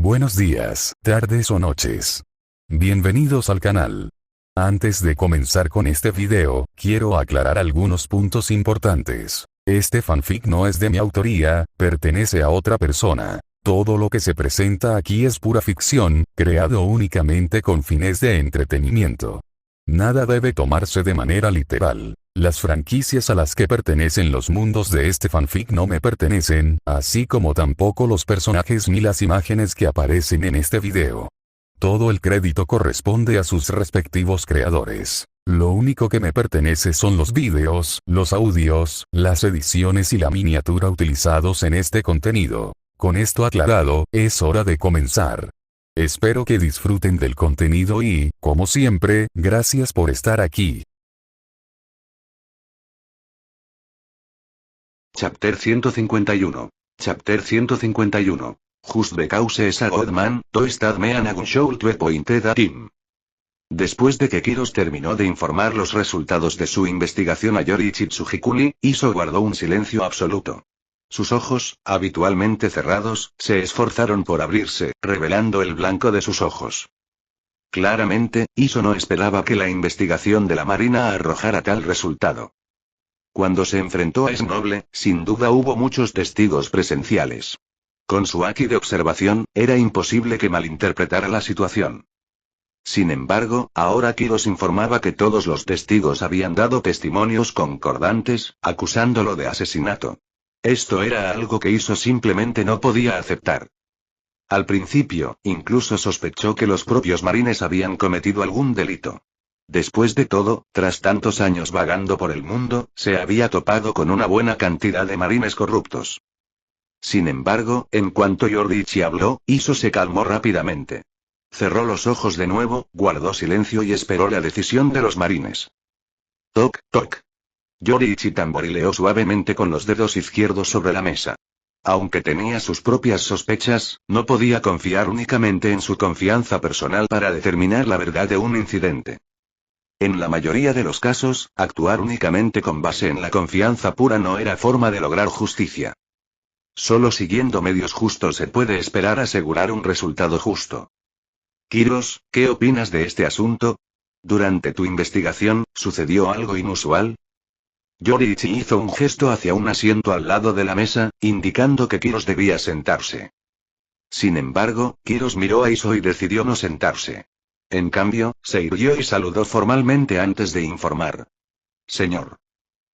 Buenos días, tardes o noches. Bienvenidos al canal. Antes de comenzar con este video, quiero aclarar algunos puntos importantes. Este fanfic no es de mi autoría, pertenece a otra persona. Todo lo que se presenta aquí es pura ficción, creado únicamente con fines de entretenimiento. Nada debe tomarse de manera literal. Las franquicias a las que pertenecen los mundos de este fanfic no me pertenecen, así como tampoco los personajes ni las imágenes que aparecen en este video. Todo el crédito corresponde a sus respectivos creadores. Lo único que me pertenece son los vídeos, los audios, las ediciones y la miniatura utilizados en este contenido. Con esto aclarado, es hora de comenzar. Espero que disfruten del contenido y, como siempre, gracias por estar aquí. Chapter 151. Chapter 151. Just because is a good man, to start me and I should be pointed at him. Después de que Kiros terminó de informar los resultados de su investigación a Yoriichi Tsujikuni, Iso guardó un silencio absoluto. Sus ojos, habitualmente cerrados, se esforzaron por abrirse, revelando el blanco de sus ojos. Claramente, Iso no esperaba que la investigación de la Marina arrojara tal resultado. Cuando se enfrentó a Snoble, sin duda hubo muchos testigos presenciales. Con su haki de observación, era imposible que malinterpretara la situación. Sin embargo, ahora Kiros informaba que todos los testigos habían dado testimonios concordantes, acusándolo de asesinato. Esto era algo que Iso simplemente no podía aceptar. Al principio, incluso sospechó que los propios marines habían cometido algún delito. Después de todo, tras tantos años vagando por el mundo, se había topado con una buena cantidad de marines corruptos. Sin embargo, en cuanto Yoriichi habló, Iso se calmó rápidamente. Cerró los ojos de nuevo, guardó silencio y esperó la decisión de los marines. Toc, toc. Yoriichi tamborileó suavemente con los dedos izquierdos sobre la mesa. Aunque tenía sus propias sospechas, no podía confiar únicamente en su confianza personal para determinar la verdad de un incidente. En la mayoría de los casos, actuar únicamente con base en la confianza pura no era forma de lograr justicia. Solo siguiendo medios justos se puede esperar asegurar un resultado justo. Kiros, ¿qué opinas de este asunto? ¿Durante tu investigación, sucedió algo inusual? Yoriichi hizo un gesto hacia un asiento al lado de la mesa, indicando que Kiros debía sentarse. Sin embargo, Kiros miró a Iso y decidió no sentarse. En cambio, se irguió y saludó formalmente antes de informar. Señor.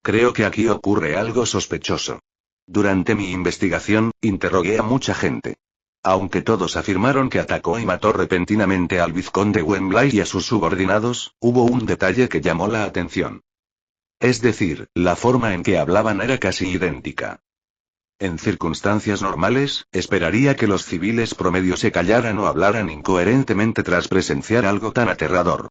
Creo que aquí ocurre algo sospechoso. Durante mi investigación, interrogué a mucha gente. Aunque todos afirmaron que atacó y mató repentinamente al vizconde Wembley y a sus subordinados, hubo un detalle que llamó la atención. Es decir, la forma en que hablaban era casi idéntica. En circunstancias normales, esperaría que los civiles promedio se callaran o hablaran incoherentemente tras presenciar algo tan aterrador.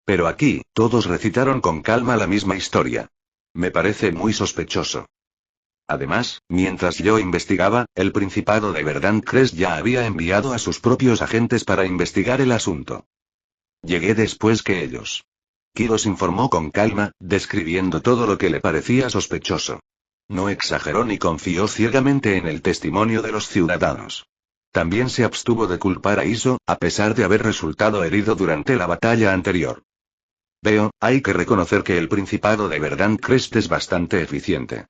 Pero aquí, todos recitaron con calma la misma historia. Me parece muy sospechoso. Además, mientras yo investigaba, el Principado de Verdant Crest ya había enviado a sus propios agentes para investigar el asunto. Llegué después que ellos. Kiros informó con calma, describiendo todo lo que le parecía sospechoso. No exageró ni confió ciegamente en el testimonio de los ciudadanos. También se abstuvo de culpar a Iso, a pesar de haber resultado herido durante la batalla anterior. Veo, hay que reconocer que el Principado de Verdant Crest es bastante eficiente.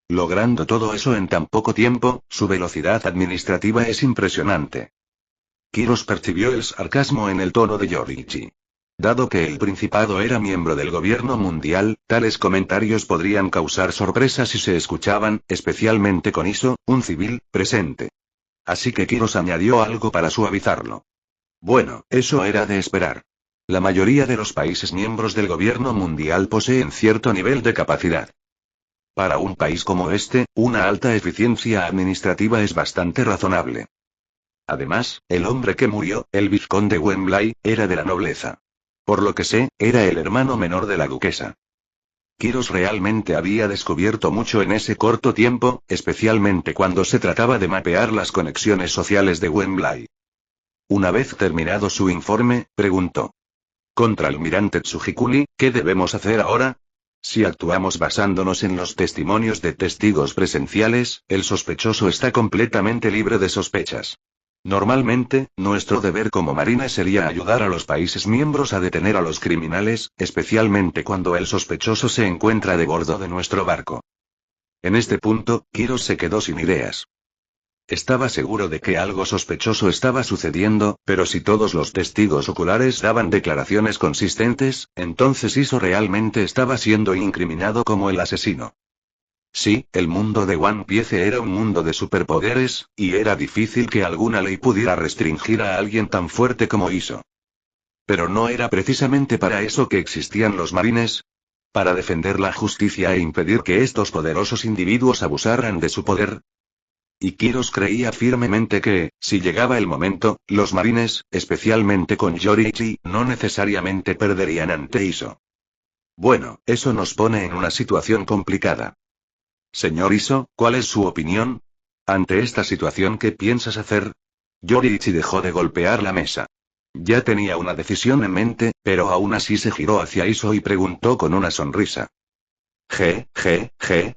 Logrando todo eso en tan poco tiempo, su velocidad administrativa es impresionante. Kiros percibió el sarcasmo en el tono de Yoriichi. Dado que el Principado era miembro del gobierno mundial, tales comentarios podrían causar sorpresa si se escuchaban, especialmente con Iso, un civil, presente. Así que Kiros añadió algo para suavizarlo. Bueno, eso era de esperar. La mayoría de los países miembros del gobierno mundial poseen cierto nivel de capacidad. Para un país como este, una alta eficiencia administrativa es bastante razonable. Además, el hombre que murió, el vizconde Wembley, era de la nobleza. Por lo que sé, era el hermano menor de la duquesa. Kiros realmente había descubierto mucho en ese corto tiempo, especialmente cuando se trataba de mapear las conexiones sociales de Wembley. Una vez terminado su informe, preguntó. Contraalmirante Tsujikuni, ¿qué debemos hacer ahora? Si actuamos basándonos en los testimonios de testigos presenciales, el sospechoso está completamente libre de sospechas. Normalmente, nuestro deber como marines sería ayudar a los países miembros a detener a los criminales, especialmente cuando el sospechoso se encuentra de bordo de nuestro barco. En este punto, Kiros se quedó sin ideas. Estaba seguro de que algo sospechoso estaba sucediendo, pero si todos los testigos oculares daban declaraciones consistentes, entonces Iso realmente estaba siendo incriminado como el asesino. Sí, el mundo de One Piece era un mundo de superpoderes, y era difícil que alguna ley pudiera restringir a alguien tan fuerte como Iso. Pero no era precisamente para eso que existían los marines. Para defender la justicia e impedir que estos poderosos individuos abusaran de su poder. Y Kiros creía firmemente que, si llegaba el momento, los marines, especialmente con Yoriichi, no necesariamente perderían ante Iso. Bueno, eso nos pone en una situación complicada. Señor Iso, ¿cuál es su opinión? Ante esta situación, ¿qué piensas hacer? Yoriichi dejó de golpear la mesa. Ya tenía una decisión en mente, pero aún así se giró hacia Iso y preguntó con una sonrisa.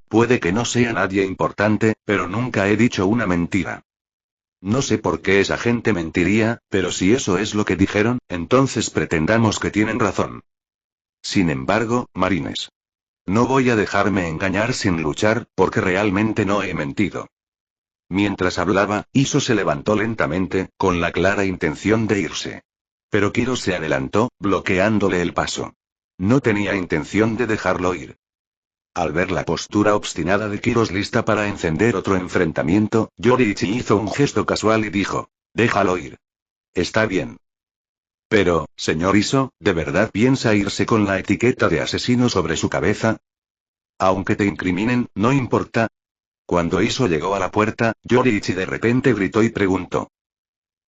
Puede que no sea nadie importante, pero nunca he dicho una mentira. No sé por qué esa gente mentiría, pero si eso es lo que dijeron, entonces pretendamos que tienen razón. Sin embargo, marines. No voy a dejarme engañar sin luchar, porque realmente no he mentido. Mientras hablaba, Iso se levantó lentamente, con la clara intención de irse. Pero Kiros se adelantó, bloqueándole el paso. No tenía intención de dejarlo ir. Al ver la postura obstinada de Kiros lista para encender otro enfrentamiento, Yoriichi hizo un gesto casual y dijo: déjalo ir. Está bien. Pero, señor Iso, ¿de verdad piensa irse con la etiqueta de asesino sobre su cabeza? Aunque te incriminen, no importa. Cuando Iso llegó a la puerta, Yoriichi de repente gritó y preguntó.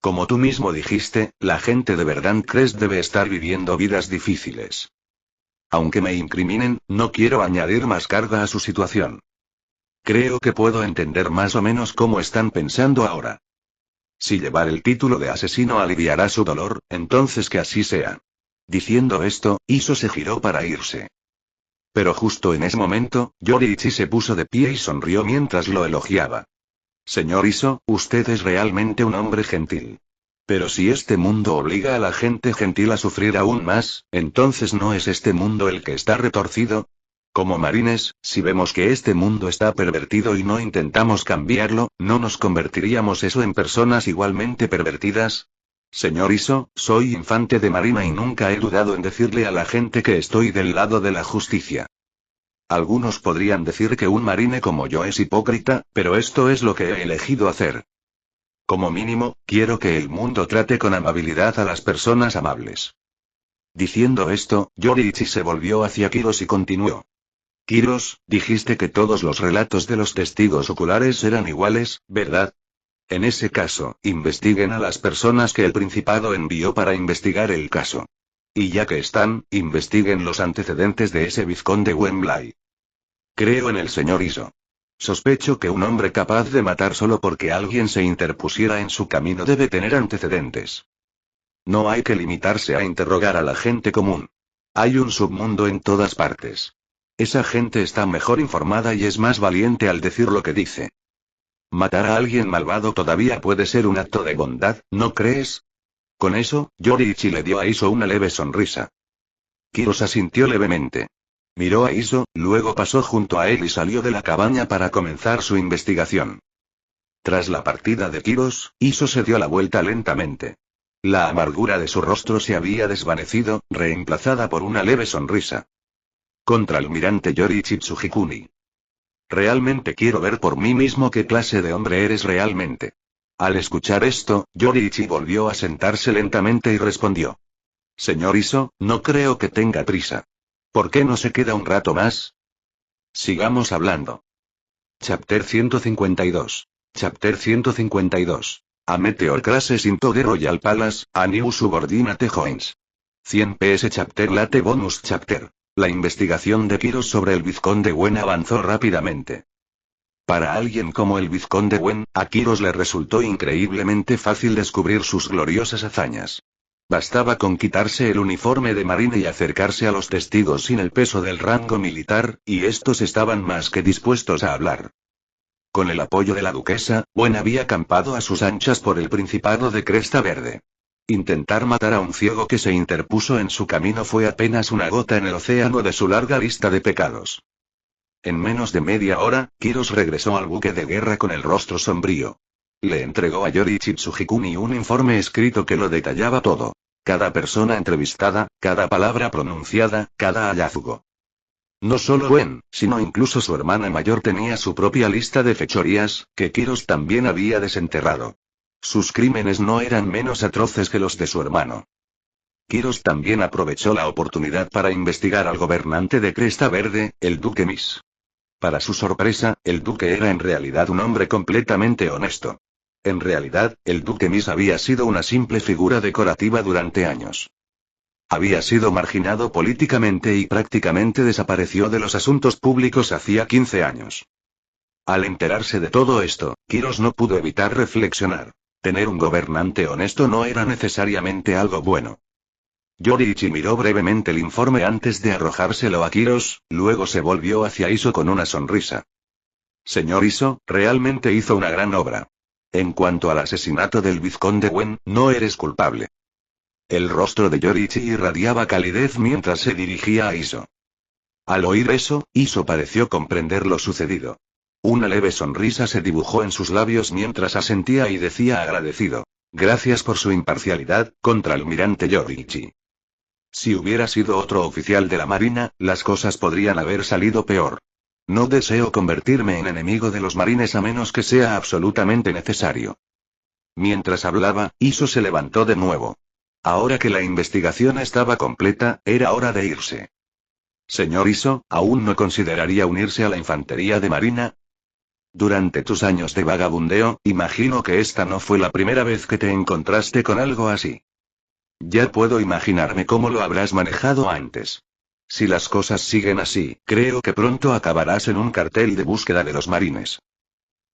Como tú mismo dijiste, la gente de Verdant Crest debe estar viviendo vidas difíciles. Aunque me incriminen, no quiero añadir más carga a su situación. Creo que puedo entender más o menos cómo están pensando ahora. Si llevar el título de asesino aliviará su dolor, entonces que así sea. Diciendo esto, Iso se giró para irse. Pero justo en ese momento, Yoriichi se puso de pie y sonrió mientras lo elogiaba. Señor Iso, usted es realmente un hombre gentil. Pero si este mundo obliga a la gente gentil a sufrir aún más, entonces ¿no es este mundo el que está retorcido? Como marines, si vemos que este mundo está pervertido y no intentamos cambiarlo, ¿no nos convertiríamos eso en personas igualmente pervertidas? Señor Iso, soy infante de marina y nunca he dudado en decirle a la gente que estoy del lado de la justicia. Algunos podrían decir que un marine como yo es hipócrita, pero esto es lo que he elegido hacer. Como mínimo, quiero que el mundo trate con amabilidad a las personas amables. Diciendo esto, Yoriichi se volvió hacia Kiros y continuó. Kiros, dijiste que todos los relatos de los testigos oculares eran iguales, ¿verdad? En ese caso, investiguen a las personas que el Principado envió para investigar el caso. Y ya que están, investiguen los antecedentes de ese vizconde Wembley. Creo en el señor Iso. Sospecho que un hombre capaz de matar solo porque alguien se interpusiera en su camino debe tener antecedentes. No hay que limitarse a interrogar a la gente común. Hay un submundo en todas partes. Esa gente está mejor informada y es más valiente al decir lo que dice. Matar a alguien malvado todavía puede ser un acto de bondad, ¿no crees? Con eso, Yoriichi le dio a Iso una leve sonrisa. Kiros asintió levemente. Miró a Iso, luego pasó junto a él y salió de la cabaña para comenzar su investigación. Tras la partida de Kiros, Iso se dio la vuelta lentamente. La amargura de su rostro se había desvanecido, reemplazada por una leve sonrisa. Contraalmirante Yoriichi Tsujikuni. Realmente quiero ver por mí mismo qué clase de hombre eres realmente. Al escuchar esto, Yoriichi volvió a sentarse lentamente y respondió. Señor Iso, no creo que tenga prisa. ¿Por qué no se queda un rato más? Sigamos hablando. Chapter 152. Chapter 152. A Meteor Classes into the Royal Palace, a New Subordinate Joins. 100 PS Chapter Late Bonus Chapter. La investigación de Kiros sobre el vizconde Wen avanzó rápidamente. Para alguien como el vizconde Wen, a Kiros le resultó increíblemente fácil descubrir sus gloriosas hazañas. Bastaba con quitarse el uniforme de marine y acercarse a los testigos sin el peso del rango militar, y estos estaban más que dispuestos a hablar. Con el apoyo de la duquesa, Wen había acampado a sus anchas por el Principado de Cresta Verde. Intentar matar a un ciego que se interpuso en su camino fue apenas una gota en el océano de su larga lista de pecados. En menos de media hora, Kiros regresó al buque de guerra con el rostro sombrío. Le entregó a Yoriichi Tsujikuni un informe escrito que lo detallaba todo. Cada persona entrevistada, cada palabra pronunciada, cada hallazgo. No solo Wen, sino incluso su hermana mayor tenía su propia lista de fechorías, que Kiros también había desenterrado. Sus crímenes no eran menos atroces que los de su hermano. Kiros también aprovechó la oportunidad para investigar al gobernante de Cresta Verde, el duque Mis. Para su sorpresa, el duque era en realidad un hombre completamente honesto. En realidad, el duque Mis había sido una simple figura decorativa durante años. Había sido marginado políticamente y prácticamente desapareció de los asuntos públicos hacía 15 años. Al enterarse de todo esto, Kiros no pudo evitar reflexionar. Tener un gobernante honesto no era necesariamente algo bueno. Yoriichi miró brevemente el informe antes de arrojárselo a Kiros, luego se volvió hacia Iso con una sonrisa. Señor Iso, realmente hizo una gran obra. En cuanto al asesinato del vizconde Wen, no eres culpable. El rostro de Yoriichi irradiaba calidez mientras se dirigía a Iso. Al oír eso, Iso pareció comprender lo sucedido. Una leve sonrisa se dibujó en sus labios mientras asentía y decía agradecido. Gracias por su imparcialidad, contraalmirante Yoriichi. Si hubiera sido otro oficial de la Marina, las cosas podrían haber salido peor. No deseo convertirme en enemigo de los marines a menos que sea absolutamente necesario. Mientras hablaba, Iso se levantó de nuevo. Ahora que la investigación estaba completa, era hora de irse. Señor Iso, ¿aún no consideraría unirse a la infantería de Marina? Durante tus años de vagabundeo, imagino que esta no fue la primera vez que te encontraste con algo así. Ya puedo imaginarme cómo lo habrás manejado antes. Si las cosas siguen así, creo que pronto acabarás en un cartel de búsqueda de los marines.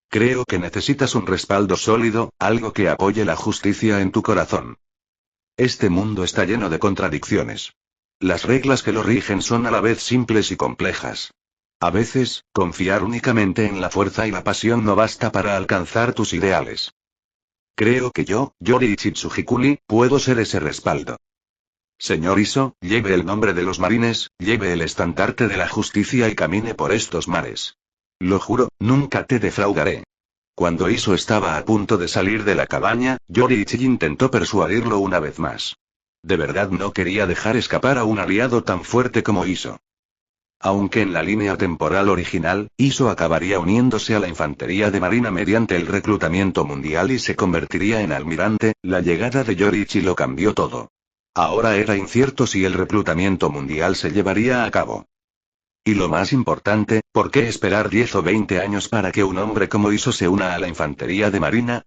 Creo que necesitas un respaldo sólido, algo que apoye la justicia en tu corazón. Este mundo está lleno de contradicciones. Las reglas que lo rigen son a la vez simples y complejas. A veces, confiar únicamente en la fuerza y la pasión no basta para alcanzar tus ideales. Creo que yo, Yoriichi Tsujikuni, puedo ser ese respaldo. Señor Iso, lleve el nombre de los marines, lleve el estandarte de la justicia y camine por estos mares. Lo juro, nunca te defraudaré. Cuando Iso estaba a punto de salir de la cabaña, Yoriichi intentó persuadirlo una vez más. De verdad no quería dejar escapar a un aliado tan fuerte como Iso. Aunque en la línea temporal original, Iso acabaría uniéndose a la infantería de marina mediante el reclutamiento mundial y se convertiría en almirante, la llegada de Yoriichi lo cambió todo. Ahora era incierto si el reclutamiento mundial se llevaría a cabo. Y lo más importante, ¿por qué esperar 10 o 20 años para que un hombre como Iso se una a la infantería de marina?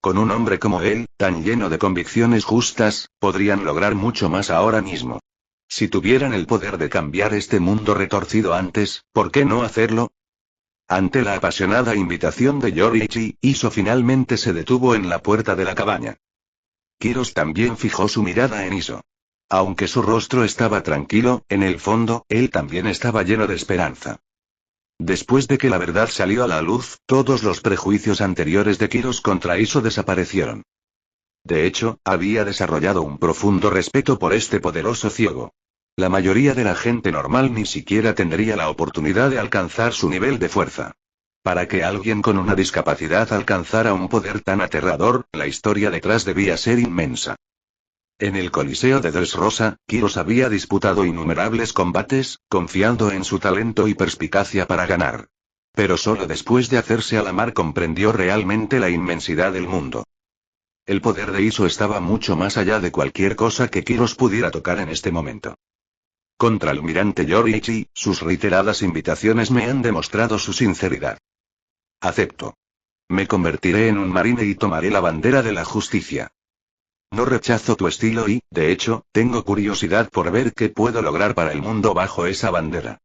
Con un hombre como él, tan lleno de convicciones justas, podrían lograr mucho más ahora mismo. Si tuvieran el poder de cambiar este mundo retorcido antes, ¿por qué no hacerlo? Ante la apasionada invitación de Yoriichi, Iso finalmente se detuvo en la puerta de la cabaña. Kiros también fijó su mirada en Iso. Aunque su rostro estaba tranquilo, en el fondo, él también estaba lleno de esperanza. Después de que la verdad salió a la luz, todos los prejuicios anteriores de Kiros contra Iso desaparecieron. De hecho, había desarrollado un profundo respeto por este poderoso ciego. La mayoría de la gente normal ni siquiera tendría la oportunidad de alcanzar su nivel de fuerza. Para que alguien con una discapacidad alcanzara un poder tan aterrador, la historia detrás debía ser inmensa. En el Coliseo de Dressrosa, Kiros había disputado innumerables combates, confiando en su talento y perspicacia para ganar. Pero solo después de hacerse a la mar comprendió realmente la inmensidad del mundo. El poder de Iso estaba mucho más allá de cualquier cosa que Kiros pudiera tocar en este momento. Contraalmirante Yoriichi, sus reiteradas invitaciones me han demostrado su sinceridad. Acepto. Me convertiré en un marine y tomaré la bandera de la justicia. No rechazo tu estilo y, de hecho, tengo curiosidad por ver qué puedo lograr para el mundo bajo esa bandera.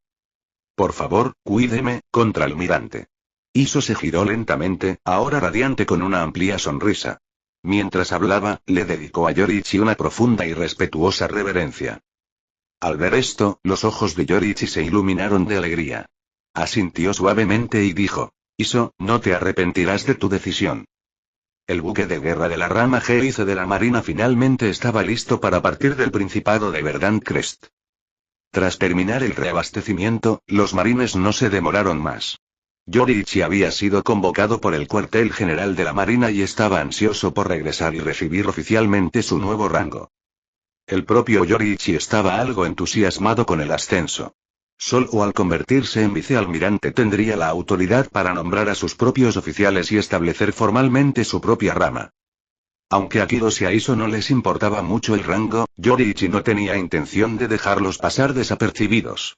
Por favor, cuídeme, contraalmirante. Iso se giró lentamente, ahora radiante con una amplia sonrisa. Mientras hablaba, le dedicó a Yoriichi una profunda y respetuosa reverencia. Al ver esto, los ojos de Yoriichi se iluminaron de alegría. Asintió suavemente y dijo: Iso, no te arrepentirás de tu decisión. El buque de guerra de la rama G y C de la Marina finalmente estaba listo para partir del Principado de Verdant Crest. Tras terminar el reabastecimiento, los marines no se demoraron más. Yoriichi había sido convocado por el cuartel general de la Marina y estaba ansioso por regresar y recibir oficialmente su nuevo rango. El propio Yoriichi estaba algo entusiasmado con el ascenso. Solo al convertirse en vicealmirante tendría la autoridad para nombrar a sus propios oficiales y establecer formalmente su propia rama. Aunque a Kiros y a Iso no les importaba mucho el rango, Yoriichi no tenía intención de dejarlos pasar desapercibidos.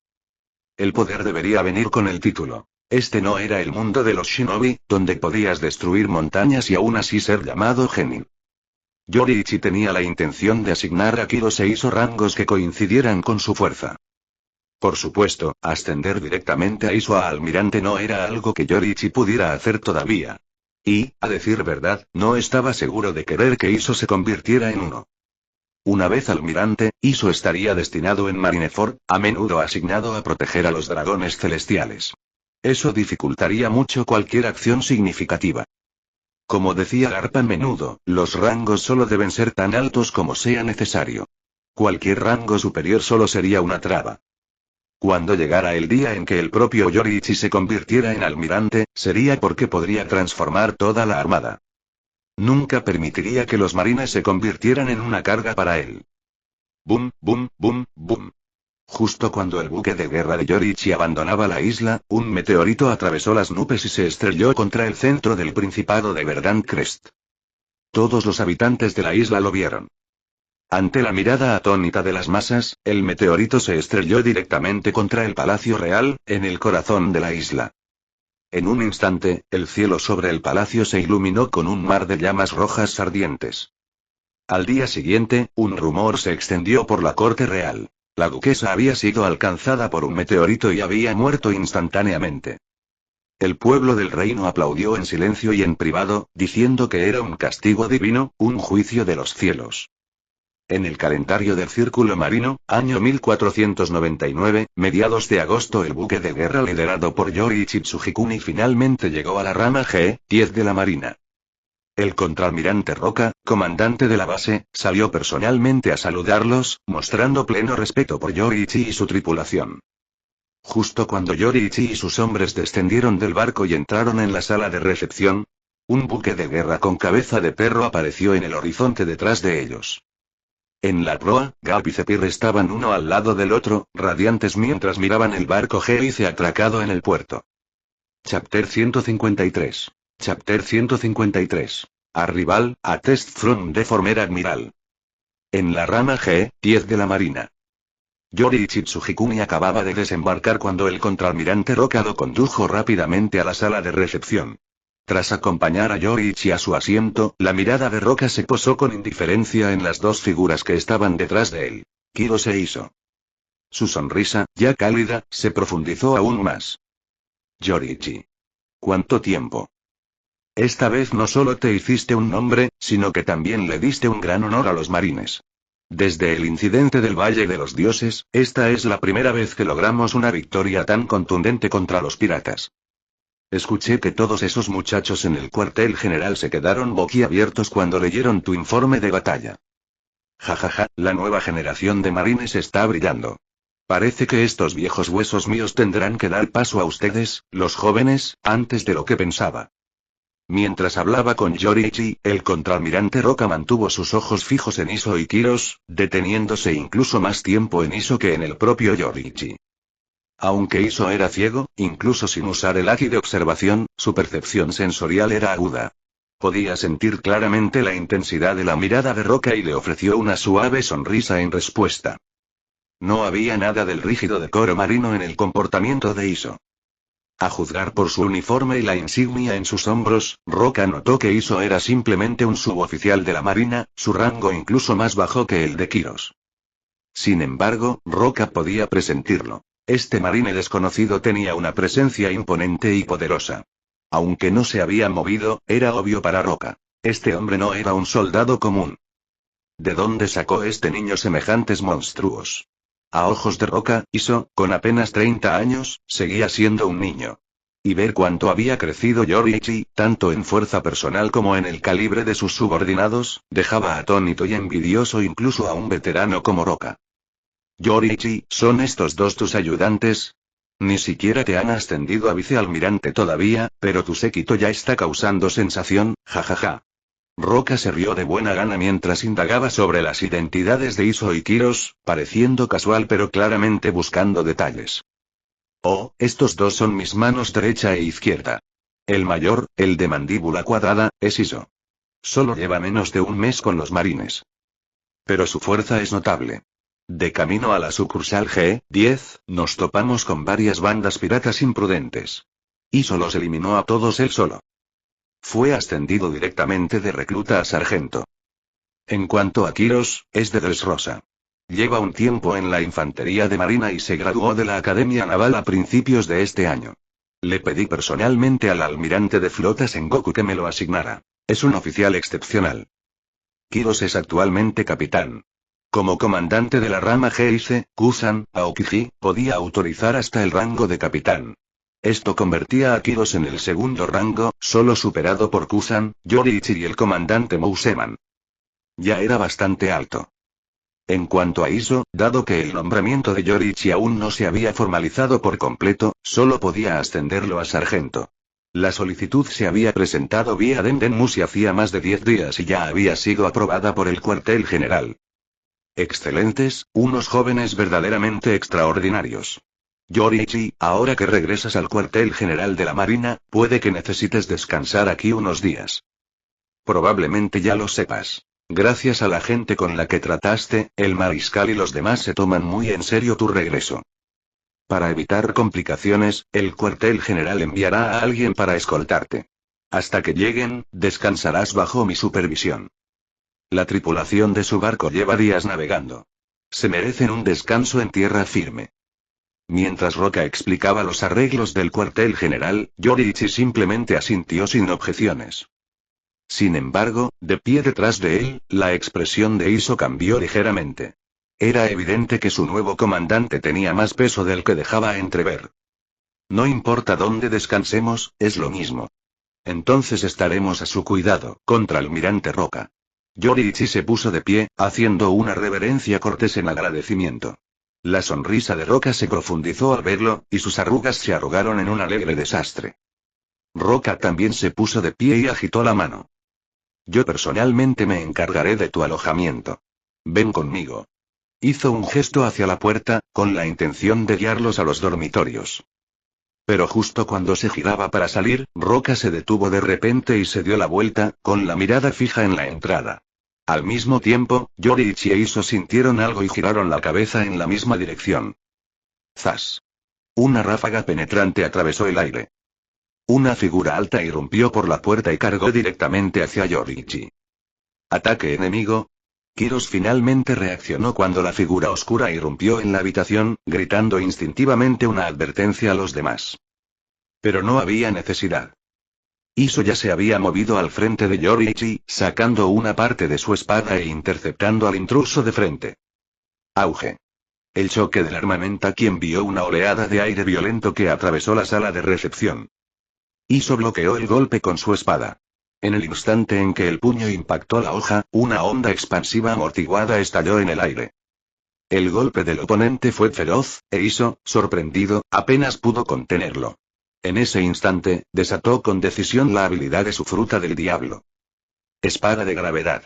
El poder debería venir con el título. Este no era el mundo de los shinobi, donde podías destruir montañas y aún así ser llamado genin. Yoriichi tenía la intención de asignar a Kiros e Iso rangos que coincidieran con su fuerza. Por supuesto, ascender directamente a Iso a almirante no era algo que Yoriichi pudiera hacer todavía. Y, a decir verdad, no estaba seguro de querer que Iso se convirtiera en uno. Una vez almirante, Iso estaría destinado en Marineford, a menudo asignado a proteger a los dragones celestiales. Eso dificultaría mucho cualquier acción significativa. Como decía Garp a menudo, los rangos solo deben ser tan altos como sea necesario. Cualquier rango superior solo sería una traba. Cuando llegara el día en que el propio Yoriichi se convirtiera en almirante, sería porque podría transformar toda la armada. Nunca permitiría que los marines se convirtieran en una carga para él. Boom, boom, boom, boom. Justo cuando el buque de guerra de Yoriichi abandonaba la isla, un meteorito atravesó las nubes y se estrelló contra el centro del Principado de Verdant Crest. Todos los habitantes de la isla lo vieron. Ante la mirada atónita de las masas, el meteorito se estrelló directamente contra el Palacio Real, en el corazón de la isla. En un instante, el cielo sobre el palacio se iluminó con un mar de llamas rojas ardientes. Al día siguiente, un rumor se extendió por la corte real. La duquesa había sido alcanzada por un meteorito y había muerto instantáneamente. El pueblo del reino aplaudió en silencio y en privado, diciendo que era un castigo divino, un juicio de los cielos. En el calendario del Círculo Marino, año 1499, mediados de agosto, el buque de guerra liderado por Yoriichi Tsujikuni finalmente llegó a la rama G-10 de la Marina. El contraalmirante Roca, comandante de la base, salió personalmente a saludarlos, mostrando pleno respeto por Yoriichi y su tripulación. Justo cuando Yoriichi y sus hombres descendieron del barco y entraron en la sala de recepción, un buque de guerra con cabeza de perro apareció en el horizonte detrás de ellos. En la proa, Garp y Zephyr estaban uno al lado del otro, radiantes mientras miraban el barco G-10 atracado en el puerto. Chapter 153. Chapter 153. Arrival, a test from the former admiral. En la rama G-10 de la Marina. Yoriichi Tsujikuni acababa de desembarcar cuando el contraalmirante Roca lo condujo rápidamente a la sala de recepción. Tras acompañar a Yoriichi a su asiento, la mirada de Roca se posó con indiferencia en las dos figuras que estaban detrás de él, Kiros e Iso. Su sonrisa, ya cálida, se profundizó aún más. Yoriichi. ¿Cuánto tiempo? Esta vez no solo te hiciste un nombre, sino que también le diste un gran honor a los marines. Desde el incidente del Valle de los Dioses, esta es la primera vez que logramos una victoria tan contundente contra los piratas. Escuché que todos esos muchachos en el cuartel general se quedaron boquiabiertos cuando leyeron tu informe de batalla. Jajaja, la nueva generación de marines está brillando. Parece que estos viejos huesos míos tendrán que dar paso a ustedes, los jóvenes, antes de lo que pensaba. Mientras hablaba con Yoriichi, el contraalmirante Roca mantuvo sus ojos fijos en Iso y Kiros, deteniéndose incluso más tiempo en Iso que en el propio Yoriichi. Aunque Iso era ciego, incluso sin usar el haki de observación, su percepción sensorial era aguda. Podía sentir claramente la intensidad de la mirada de Roca y le ofreció una suave sonrisa en respuesta. No había nada del rígido decoro marino en el comportamiento de Iso. A juzgar por su uniforme y la insignia en sus hombros, Roca notó que Iso era simplemente un suboficial de la marina, su rango incluso más bajo que el de Kiros. Sin embargo, Roca podía presentirlo. Este marine desconocido tenía una presencia imponente y poderosa. Aunque no se había movido, era obvio para Roca. Este hombre no era un soldado común. ¿De dónde sacó este niño semejantes monstruos? A ojos de Roca, Iso, con apenas 30 años, seguía siendo un niño. Y ver cuánto había crecido Yoriichi, tanto en fuerza personal como en el calibre de sus subordinados, dejaba atónito y envidioso incluso a un veterano como Roka. Yoriichi, ¿son estos dos tus ayudantes? Ni siquiera te han ascendido a vicealmirante todavía, pero tu séquito ya está causando sensación, jajaja. Roka se rió de buena gana mientras indagaba sobre las identidades de Iso y Kiros, pareciendo casual pero claramente buscando detalles. Oh, estos dos son mis manos derecha e izquierda. El mayor, el de mandíbula cuadrada, es Iso. Solo lleva menos de un mes con los marines. Pero su fuerza es notable. De camino a la sucursal G-10, nos topamos con varias bandas piratas imprudentes. Iso los eliminó a todos él solo. Fue ascendido directamente de recluta a sargento. En cuanto a Kiros, es de Dressrosa. Lleva un tiempo en la infantería de marina y se graduó de la Academia Naval a principios de este año. Le pedí personalmente al almirante de flota Sengoku que me lo asignara. Es un oficial excepcional. Kiros es actualmente capitán. Como comandante de la rama G-Ice, Kusan, Aokiji, podía autorizar hasta el rango de capitán. Esto convertía a Kiros en el segundo rango, solo superado por Kusan, Yoriichi y el comandante Mouseman. Ya era bastante alto. En cuanto a Iso, dado que el nombramiento de Yoriichi aún no se había formalizado por completo, solo podía ascenderlo a sargento. La solicitud se había presentado vía Dendenmushi hacía más de 10 días y ya había sido aprobada por el cuartel general. Excelentes, unos jóvenes verdaderamente extraordinarios. Yoriichi, ahora que regresas al cuartel general de la Marina, puede que necesites descansar aquí unos días. Probablemente ya lo sepas. Gracias a la gente con la que trataste, el mariscal y los demás se toman muy en serio tu regreso. Para evitar complicaciones, el cuartel general enviará a alguien para escoltarte. Hasta que lleguen, descansarás bajo mi supervisión. La tripulación de su barco lleva días navegando. Se merecen un descanso en tierra firme. Mientras Roka explicaba los arreglos del cuartel general, Yoriichi simplemente asintió sin objeciones. Sin embargo, de pie detrás de él, la expresión de Iso cambió ligeramente. Era evidente que su nuevo comandante tenía más peso del que dejaba entrever. No importa dónde descansemos, es lo mismo. Entonces estaremos a su cuidado, contraalmirante Roka. Yoriichi se puso de pie, haciendo una reverencia cortés en agradecimiento. La sonrisa de Roka se profundizó al verlo, y sus arrugas se arrugaron en un alegre desastre. Roka también se puso de pie y agitó la mano. Yo personalmente me encargaré de tu alojamiento. Ven conmigo. Hizo un gesto hacia la puerta, con la intención de guiarlos a los dormitorios. Pero justo cuando se giraba para salir, Roka se detuvo de repente y se dio la vuelta, con la mirada fija en la entrada. Al mismo tiempo, Yoriichi e Iso sintieron algo y giraron la cabeza en la misma dirección. ¡Zas! Una ráfaga penetrante atravesó el aire. Una figura alta irrumpió por la puerta y cargó directamente hacia Yoriichi. ¿Ataque enemigo? Kiros finalmente reaccionó cuando la figura oscura irrumpió en la habitación, gritando instintivamente una advertencia a los demás. Pero no había necesidad. Iso ya se había movido al frente de Yoriichi, sacando una parte de su espada e interceptando al intruso de frente. Auge. El choque del armamentario envió una oleada de aire violento que atravesó la sala de recepción. Iso bloqueó el golpe con su espada. En el instante en que el puño impactó la hoja, una onda expansiva amortiguada estalló en el aire. El golpe del oponente fue feroz, e Iso, sorprendido, apenas pudo contenerlo. En ese instante, desató con decisión la habilidad de su fruta del diablo. Espada de gravedad.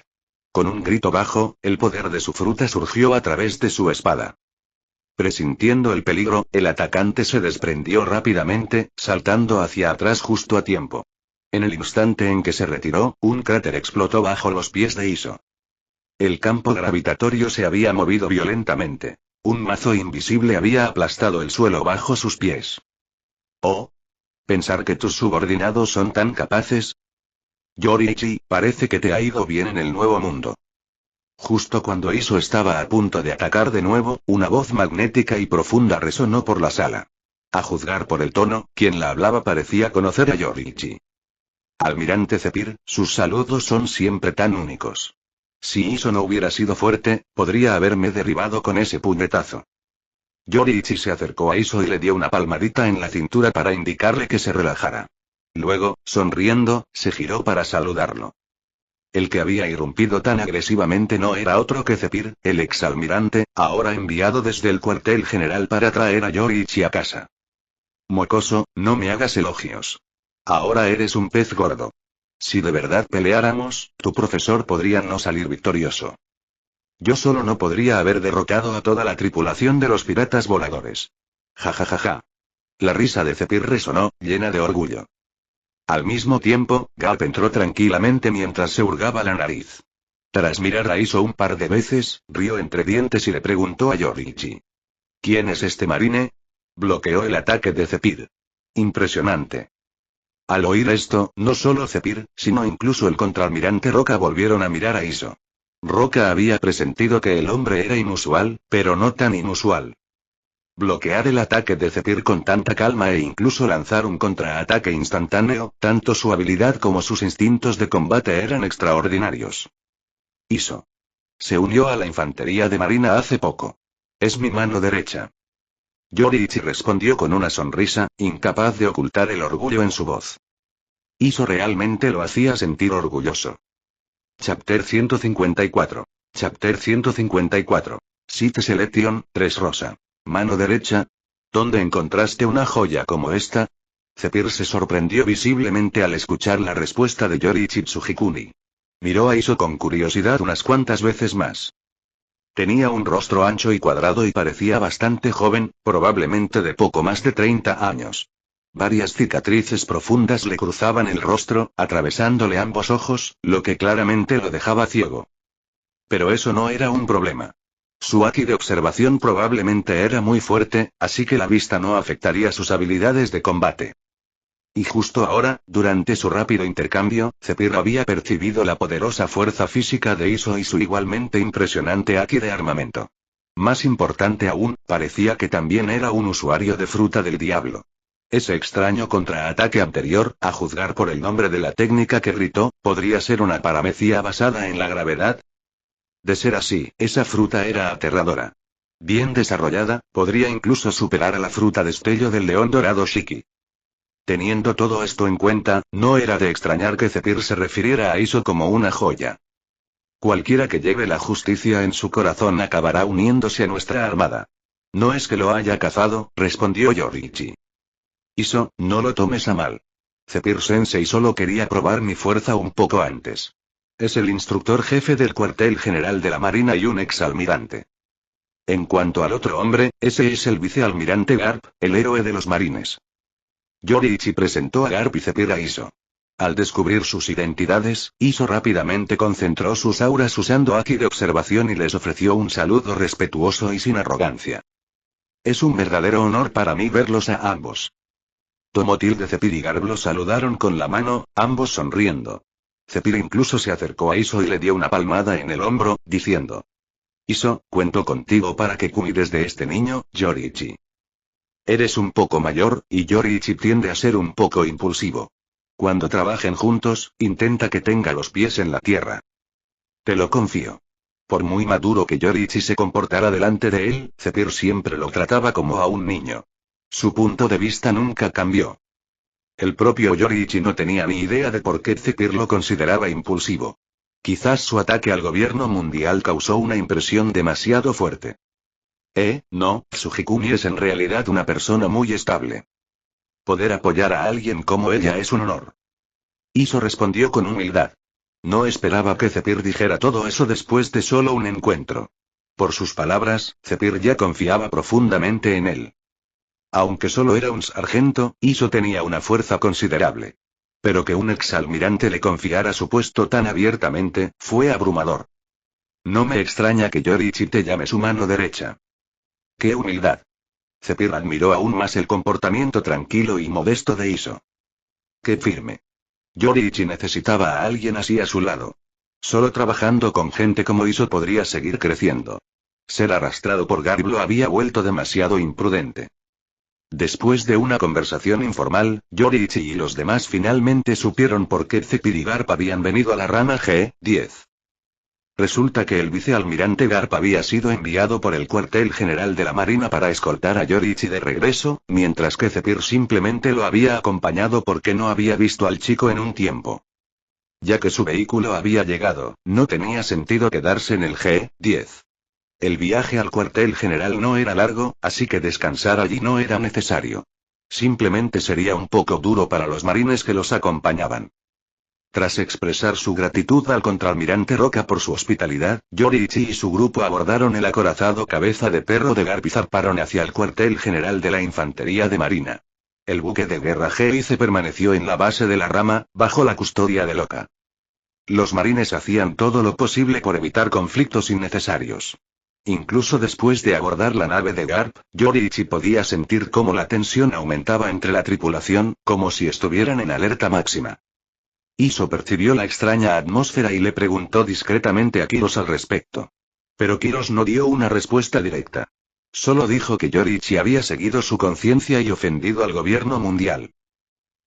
Con un grito bajo, el poder de su fruta surgió a través de su espada. Presintiendo el peligro, el atacante se desprendió rápidamente, saltando hacia atrás justo a tiempo. En el instante en que se retiró, un cráter explotó bajo los pies de Iso. El campo gravitatorio se había movido violentamente. Un mazo invisible había aplastado el suelo bajo sus pies. Oh. ¿Pensar que tus subordinados son tan capaces? Yoriichi, parece que te ha ido bien en el nuevo mundo. Justo cuando Iso estaba a punto de atacar de nuevo, una voz magnética y profunda resonó por la sala. A juzgar por el tono, quien la hablaba parecía conocer a Yoriichi. Almirante Zephyr, sus saludos son siempre tan únicos. Si Iso no hubiera sido fuerte, podría haberme derribado con ese puñetazo. Yoriichi se acercó a Iso y le dio una palmadita en la cintura para indicarle que se relajara. Luego, sonriendo, se giró para saludarlo. El que había irrumpido tan agresivamente no era otro que Zephyr, el exalmirante, ahora enviado desde el cuartel general para traer a Yoriichi a casa. Mocoso, no me hagas elogios. Ahora eres un pez gordo. Si de verdad peleáramos, tu profesor podría no salir victorioso. Yo solo no podría haber derrotado a toda la tripulación de los piratas voladores. Ja ja ja ja. La risa de Zephyr resonó, llena de orgullo. Al mismo tiempo, Garp entró tranquilamente mientras se hurgaba la nariz. Tras mirar a Iso un par de veces, rió entre dientes y le preguntó a Yoriichi. ¿Quién es este marine? Bloqueó el ataque de Zephyr. Impresionante. Al oír esto, no solo Zephyr, sino incluso el contraalmirante Roca volvieron a mirar a Iso. Roca había presentido que el hombre era inusual, pero no tan inusual. Bloquear el ataque de Zephyr con tanta calma e incluso lanzar un contraataque instantáneo, tanto su habilidad como sus instintos de combate eran extraordinarios. Iso. Se unió a la infantería de marina hace poco. Es mi mano derecha. Yoriichi respondió con una sonrisa, incapaz de ocultar el orgullo en su voz. Iso realmente lo hacía sentir orgulloso. Chapter 154. Chapter 154. Sith Selection, 3 Rosa. Mano derecha. ¿Dónde encontraste una joya como esta? Zephyr se sorprendió visiblemente al escuchar la respuesta de Yoriichi Tsujikuni. Miró a Iso con curiosidad unas cuantas veces más. Tenía un rostro ancho y cuadrado y parecía bastante joven, probablemente de poco más de 30 años. Varias cicatrices profundas le cruzaban el rostro, atravesándole ambos ojos, lo que claramente lo dejaba ciego. Pero eso no era un problema. Su haki de observación probablemente era muy fuerte, así que la vista no afectaría sus habilidades de combate. Y justo ahora, durante su rápido intercambio, Zephyr había percibido la poderosa fuerza física de Iso y su igualmente impresionante haki de armamento. Más importante aún, parecía que también era un usuario de fruta del diablo. Ese extraño contraataque anterior, a juzgar por el nombre de la técnica que gritó, ¿podría ser una paramecia basada en la gravedad? De ser así, esa fruta era aterradora. Bien desarrollada, podría incluso superar a la fruta destello del león dorado Shiki. Teniendo todo esto en cuenta, no era de extrañar que Zephyr se refiriera a Iso como una joya. Cualquiera que lleve la justicia en su corazón acabará uniéndose a nuestra armada. No es que lo haya cazado, respondió Yoriichi. Iso, no lo tomes a mal. Zephyr Sensei solo quería probar mi fuerza un poco antes. Es el instructor jefe del cuartel general de la Marina y un exalmirante. En cuanto al otro hombre, ese es el vicealmirante Garp, el héroe de los marines. Yoriichi presentó a Garp y Zephyr a Iso. Al descubrir sus identidades, Iso rápidamente concentró sus auras usando haki de observación y les ofreció un saludo respetuoso y sin arrogancia. Es un verdadero honor para mí verlos a ambos. Tomotil de Zephyr y Garp los saludaron con la mano, ambos sonriendo. Zephyr incluso se acercó a Iso y le dio una palmada en el hombro, diciendo: Iso, cuento contigo para que cuides de este niño, Yoriichi. Eres un poco mayor, y Yoriichi tiende a ser un poco impulsivo. Cuando trabajen juntos, intenta que tenga los pies en la tierra. Te lo confío. Por muy maduro que Yoriichi se comportara delante de él, Zephyr siempre lo trataba como a un niño. Su punto de vista nunca cambió. El propio Yoriichi no tenía ni idea de por qué Zephyr lo consideraba impulsivo. Quizás su ataque al gobierno mundial causó una impresión demasiado fuerte. No, Tsujikuni es en realidad una persona muy estable. Poder apoyar a alguien como ella es un honor. Iso respondió con humildad. No esperaba que Zephyr dijera todo eso después de solo un encuentro. Por sus palabras, Zephyr ya confiaba profundamente en él. Aunque solo era un sargento, Iso tenía una fuerza considerable. Pero que un exalmirante le confiara su puesto tan abiertamente, fue abrumador. No me extraña que Yoriichi te llame su mano derecha. ¡Qué humildad! Zephyr admiró aún más el comportamiento tranquilo y modesto de Iso. ¡Qué firme! Yoriichi necesitaba a alguien así a su lado. Solo trabajando con gente como Iso podría seguir creciendo. Ser arrastrado por Garp lo había vuelto demasiado imprudente. Después de una conversación informal, Yoriichi y los demás finalmente supieron por qué Zephyr y Garp habían venido a la rama G10. Resulta que el vicealmirante Garp había sido enviado por el cuartel general de la Marina para escoltar a Yoriichi de regreso, mientras que Zephyr simplemente lo había acompañado porque no había visto al chico en un tiempo. Ya que su vehículo había llegado, no tenía sentido quedarse en el G-10. El viaje al cuartel general no era largo, así que descansar allí no era necesario. Simplemente sería un poco duro para los marines que los acompañaban. Tras expresar su gratitud al contraalmirante Roca por su hospitalidad, Yoriichi y su grupo abordaron el acorazado Cabeza de Perro de Garp y zarparon hacia el cuartel general de la Infantería de Marina. El buque de guerra G-10 permaneció en la base de la rama, bajo la custodia de Loca. Los marines hacían todo lo posible por evitar conflictos innecesarios. Incluso después de abordar la nave de Garp, Yoriichi podía sentir cómo la tensión aumentaba entre la tripulación, como si estuvieran en alerta máxima. Iso percibió la extraña atmósfera y le preguntó discretamente a Kiros al respecto. Pero Kiros no dio una respuesta directa. Solo dijo que Yoriichi había seguido su conciencia y ofendido al gobierno mundial.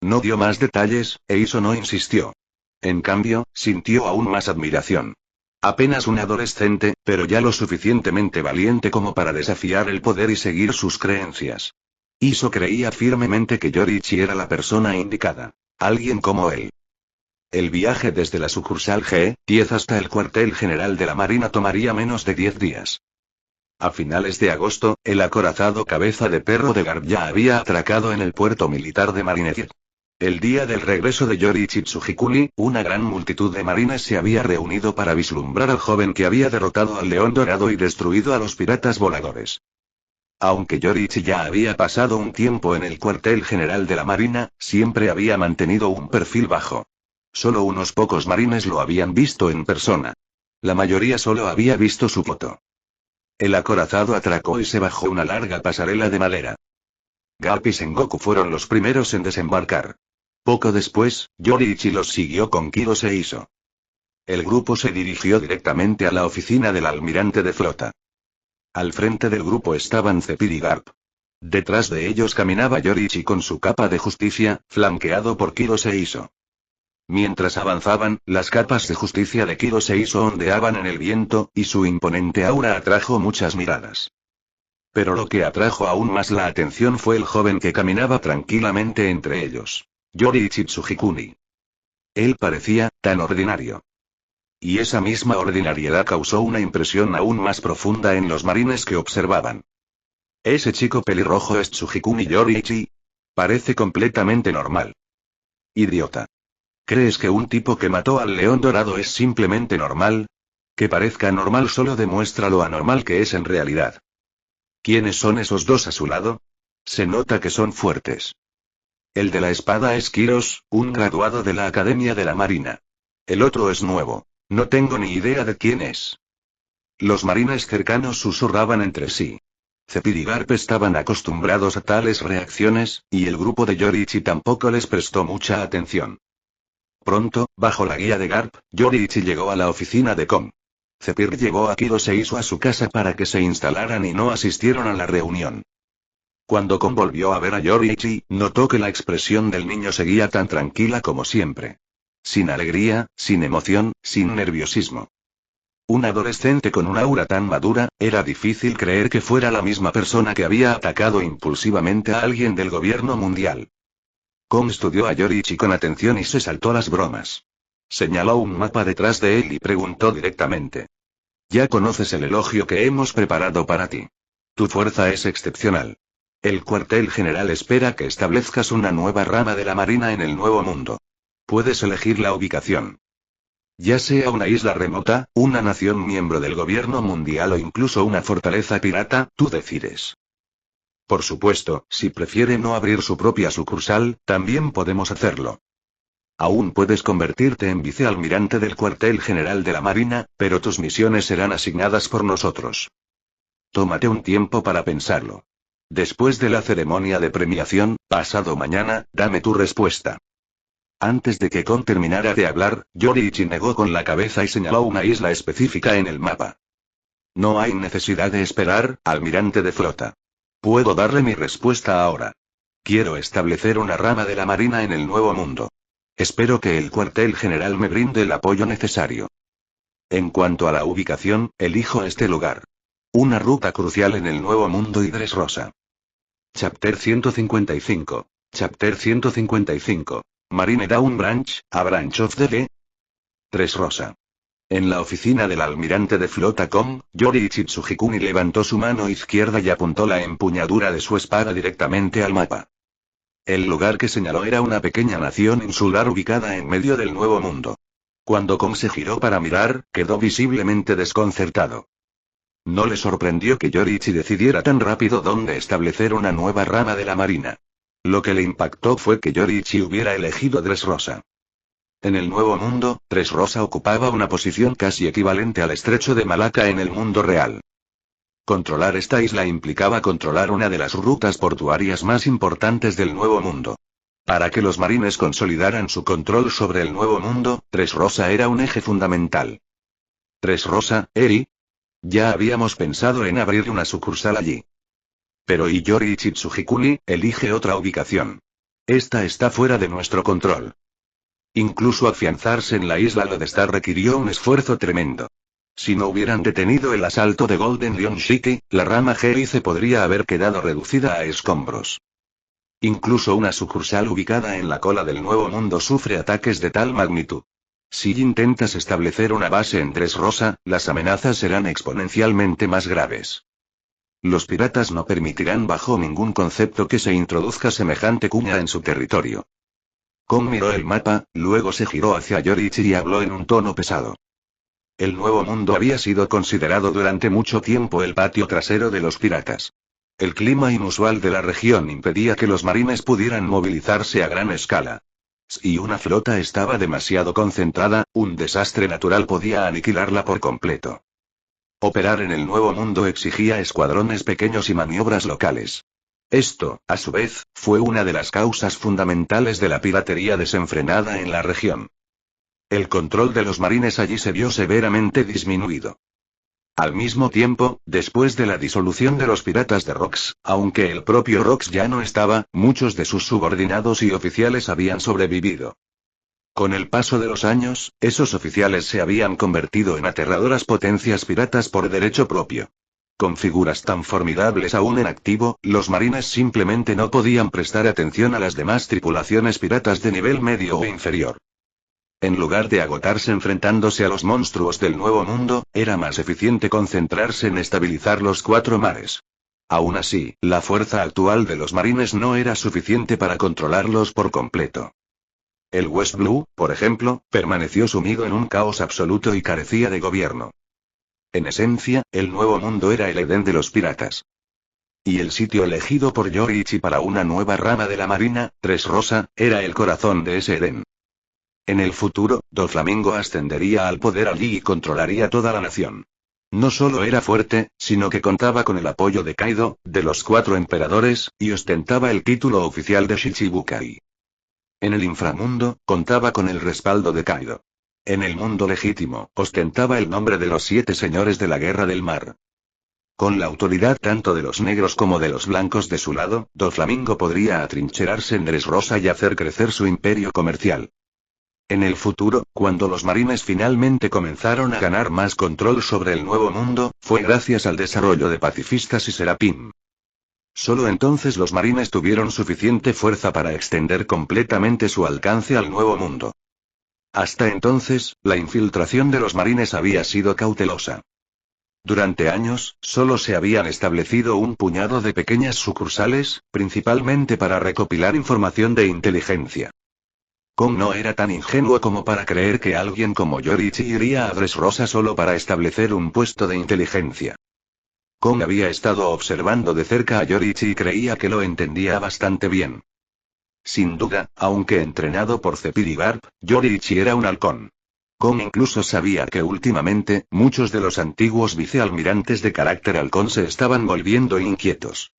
No dio más detalles, e Iso no insistió. En cambio, sintió aún más admiración. Apenas un adolescente, pero ya lo suficientemente valiente como para desafiar el poder y seguir sus creencias. Iso creía firmemente que Yoriichi era la persona indicada. Alguien como él. El viaje desde la sucursal G-10 hasta el cuartel general de la Marina tomaría menos de 10 días. A finales de agosto, el acorazado Cabeza de Perro de Garp ya había atracado en el puerto militar de Marineford. El día del regreso de Yoriichi Tsujikuni, una gran multitud de marines se había reunido para vislumbrar al joven que había derrotado al León Dorado y destruido a los piratas voladores. Aunque Yoriichi ya había pasado un tiempo en el cuartel general de la Marina, siempre había mantenido un perfil bajo. Solo unos pocos marines lo habían visto en persona. La mayoría solo había visto su foto. El acorazado atracó y se bajó una larga pasarela de madera. Garp y Sengoku fueron los primeros en desembarcar. Poco después, Yoriichi los siguió con Kiros e Iso. El grupo se dirigió directamente a la oficina del almirante de flota. Al frente del grupo estaban Zephyr y Garp. Detrás de ellos caminaba Yoriichi con su capa de justicia, flanqueado por Kiros e Iso. Mientras avanzaban, las capas de justicia de Kiros e Iso ondeaban en el viento, y su imponente aura atrajo muchas miradas. Pero lo que atrajo aún más la atención fue el joven que caminaba tranquilamente entre ellos. Yoriichi Tsujikuni. Él parecía tan ordinario. Y esa misma ordinariedad causó una impresión aún más profunda en los marines que observaban. Ese chico pelirrojo es Tsujikuni Yoriichi. Parece completamente normal. Idiota. ¿Crees que un tipo que mató al León Dorado es simplemente normal? Que parezca normal solo demuestra lo anormal que es en realidad. ¿Quiénes son esos dos a su lado? Se nota que son fuertes. El de la espada es Kiros, un graduado de la Academia de la Marina. El otro es nuevo. No tengo ni idea de quién es. Los marines cercanos susurraban entre sí. Zephyr y Garp estaban acostumbrados a tales reacciones, y el grupo de Yoriichi tampoco les prestó mucha atención. Pronto, bajo la guía de Garp, Yoriichi llegó a la oficina de Com. Zephyr llevó a Kiros e Iso a su casa para que se instalaran y no asistieron a la reunión. Cuando Com volvió a ver a Yoriichi, notó que la expresión del niño seguía tan tranquila como siempre. Sin alegría, sin emoción, sin nerviosismo. Un adolescente con un aura tan madura, era difícil creer que fuera la misma persona que había atacado impulsivamente a alguien del gobierno mundial. Com estudió a Yoriichi con atención y se saltó las bromas. Señaló un mapa detrás de él y preguntó directamente. Ya conoces el elogio que hemos preparado para ti. Tu fuerza es excepcional. El cuartel general espera que establezcas una nueva rama de la Marina en el Nuevo Mundo. Puedes elegir la ubicación. Ya sea una isla remota, una nación miembro del gobierno mundial o incluso una fortaleza pirata, tú decides. Por supuesto, si prefiere no abrir su propia sucursal, también podemos hacerlo. Aún puedes convertirte en vicealmirante del cuartel general de la Marina, pero tus misiones serán asignadas por nosotros. Tómate un tiempo para pensarlo. Después de la ceremonia de premiación, pasado mañana, dame tu respuesta. Antes de que Kon terminara de hablar, Yoriichi negó con la cabeza y señaló una isla específica en el mapa. No hay necesidad de esperar, almirante de flota. Puedo darle mi respuesta ahora. Quiero establecer una rama de la Marina en el Nuevo Mundo. Espero que el cuartel general me brinde el apoyo necesario. En cuanto a la ubicación, elijo este lugar. Una ruta crucial en el Nuevo Mundo y Dressrosa. Chapter 155. Chapter 155. Marine Down Branch, a branch of the Dressrosa. En la oficina del almirante de flota Kong, Yoriichi Tsujikuni levantó su mano izquierda y apuntó la empuñadura de su espada directamente al mapa. El lugar que señaló era una pequeña nación insular ubicada en medio del Nuevo Mundo. Cuando Kong se giró para mirar, quedó visiblemente desconcertado. No le sorprendió que Yoriichi decidiera tan rápido dónde establecer una nueva rama de la marina. Lo que le impactó fue que Yoriichi hubiera elegido Dressrosa. En el Nuevo Mundo, Dressrosa ocupaba una posición casi equivalente al estrecho de Malaca en el mundo real. Controlar esta isla implicaba controlar una de las rutas portuarias más importantes del Nuevo Mundo. Para que los marines consolidaran su control sobre el Nuevo Mundo, Dressrosa era un eje fundamental. Dressrosa, Eri. Ya habíamos pensado en abrir una sucursal allí. Pero Yoriichi Tsujikuni elige otra ubicación. Esta está fuera de nuestro control. Incluso afianzarse en la isla Lodestar requirió un esfuerzo tremendo. Si no hubieran detenido el asalto de Golden Lion City, la rama Gerice podría haber quedado reducida a escombros. Incluso una sucursal ubicada en la cola del Nuevo Mundo sufre ataques de tal magnitud. Si intentas establecer una base en Dressrosa, las amenazas serán exponencialmente más graves. Los piratas no permitirán bajo ningún concepto que se introduzca semejante cuña en su territorio. Kong miró el mapa, luego se giró hacia Yoriichi y habló en un tono pesado. El Nuevo Mundo había sido considerado durante mucho tiempo el patio trasero de los piratas. El clima inusual de la región impedía que los marines pudieran movilizarse a gran escala. Si una flota estaba demasiado concentrada, un desastre natural podía aniquilarla por completo. Operar en el Nuevo Mundo exigía escuadrones pequeños y maniobras locales. Esto, a su vez, fue una de las causas fundamentales de la piratería desenfrenada en la región. El control de los marines allí se vio severamente disminuido. Al mismo tiempo, después de la disolución de los piratas de Rox, aunque el propio Rox ya no estaba, muchos de sus subordinados y oficiales habían sobrevivido. Con el paso de los años, esos oficiales se habían convertido en aterradoras potencias piratas por derecho propio. Con figuras tan formidables aún en activo, los marines simplemente no podían prestar atención a las demás tripulaciones piratas de nivel medio o inferior. En lugar de agotarse enfrentándose a los monstruos del Nuevo Mundo, era más eficiente concentrarse en estabilizar los cuatro mares. Aún así, la fuerza actual de los marines no era suficiente para controlarlos por completo. El West Blue, por ejemplo, permaneció sumido en un caos absoluto y carecía de gobierno. En esencia, el Nuevo Mundo era el Edén de los piratas. Y el sitio elegido por Yoriichi para una nueva rama de la marina, Dressrosa, era el corazón de ese Edén. En el futuro, Doflamingo ascendería al poder allí y controlaría toda la nación. No solo era fuerte, sino que contaba con el apoyo de Kaido, de los 4 emperadores, y ostentaba el título oficial de Shichibukai. En el inframundo, contaba con el respaldo de Kaido. En el mundo legítimo, ostentaba el nombre de los 7 señores de la Guerra del Mar. Con la autoridad tanto de los negros como de los blancos de su lado, Doflamingo podría atrincherarse en Dressrosa y hacer crecer su imperio comercial. En el futuro, cuando los marines finalmente comenzaron a ganar más control sobre el Nuevo Mundo, fue gracias al desarrollo de pacifistas y Serapim. Solo entonces los marines tuvieron suficiente fuerza para extender completamente su alcance al Nuevo Mundo. Hasta entonces, la infiltración de los marines había sido cautelosa. Durante años, solo se habían establecido un puñado de pequeñas sucursales, principalmente para recopilar información de inteligencia. Kong no era tan ingenuo como para creer que alguien como Yoriichi iría a Dressrosa solo para establecer un puesto de inteligencia. Kong había estado observando de cerca a Yoriichi y creía que lo entendía bastante bien. Sin duda, aunque entrenado por Zephyr y Garp, Yoriichi era un halcón. Kong incluso sabía que últimamente, muchos de los antiguos vicealmirantes de carácter halcón se estaban volviendo inquietos.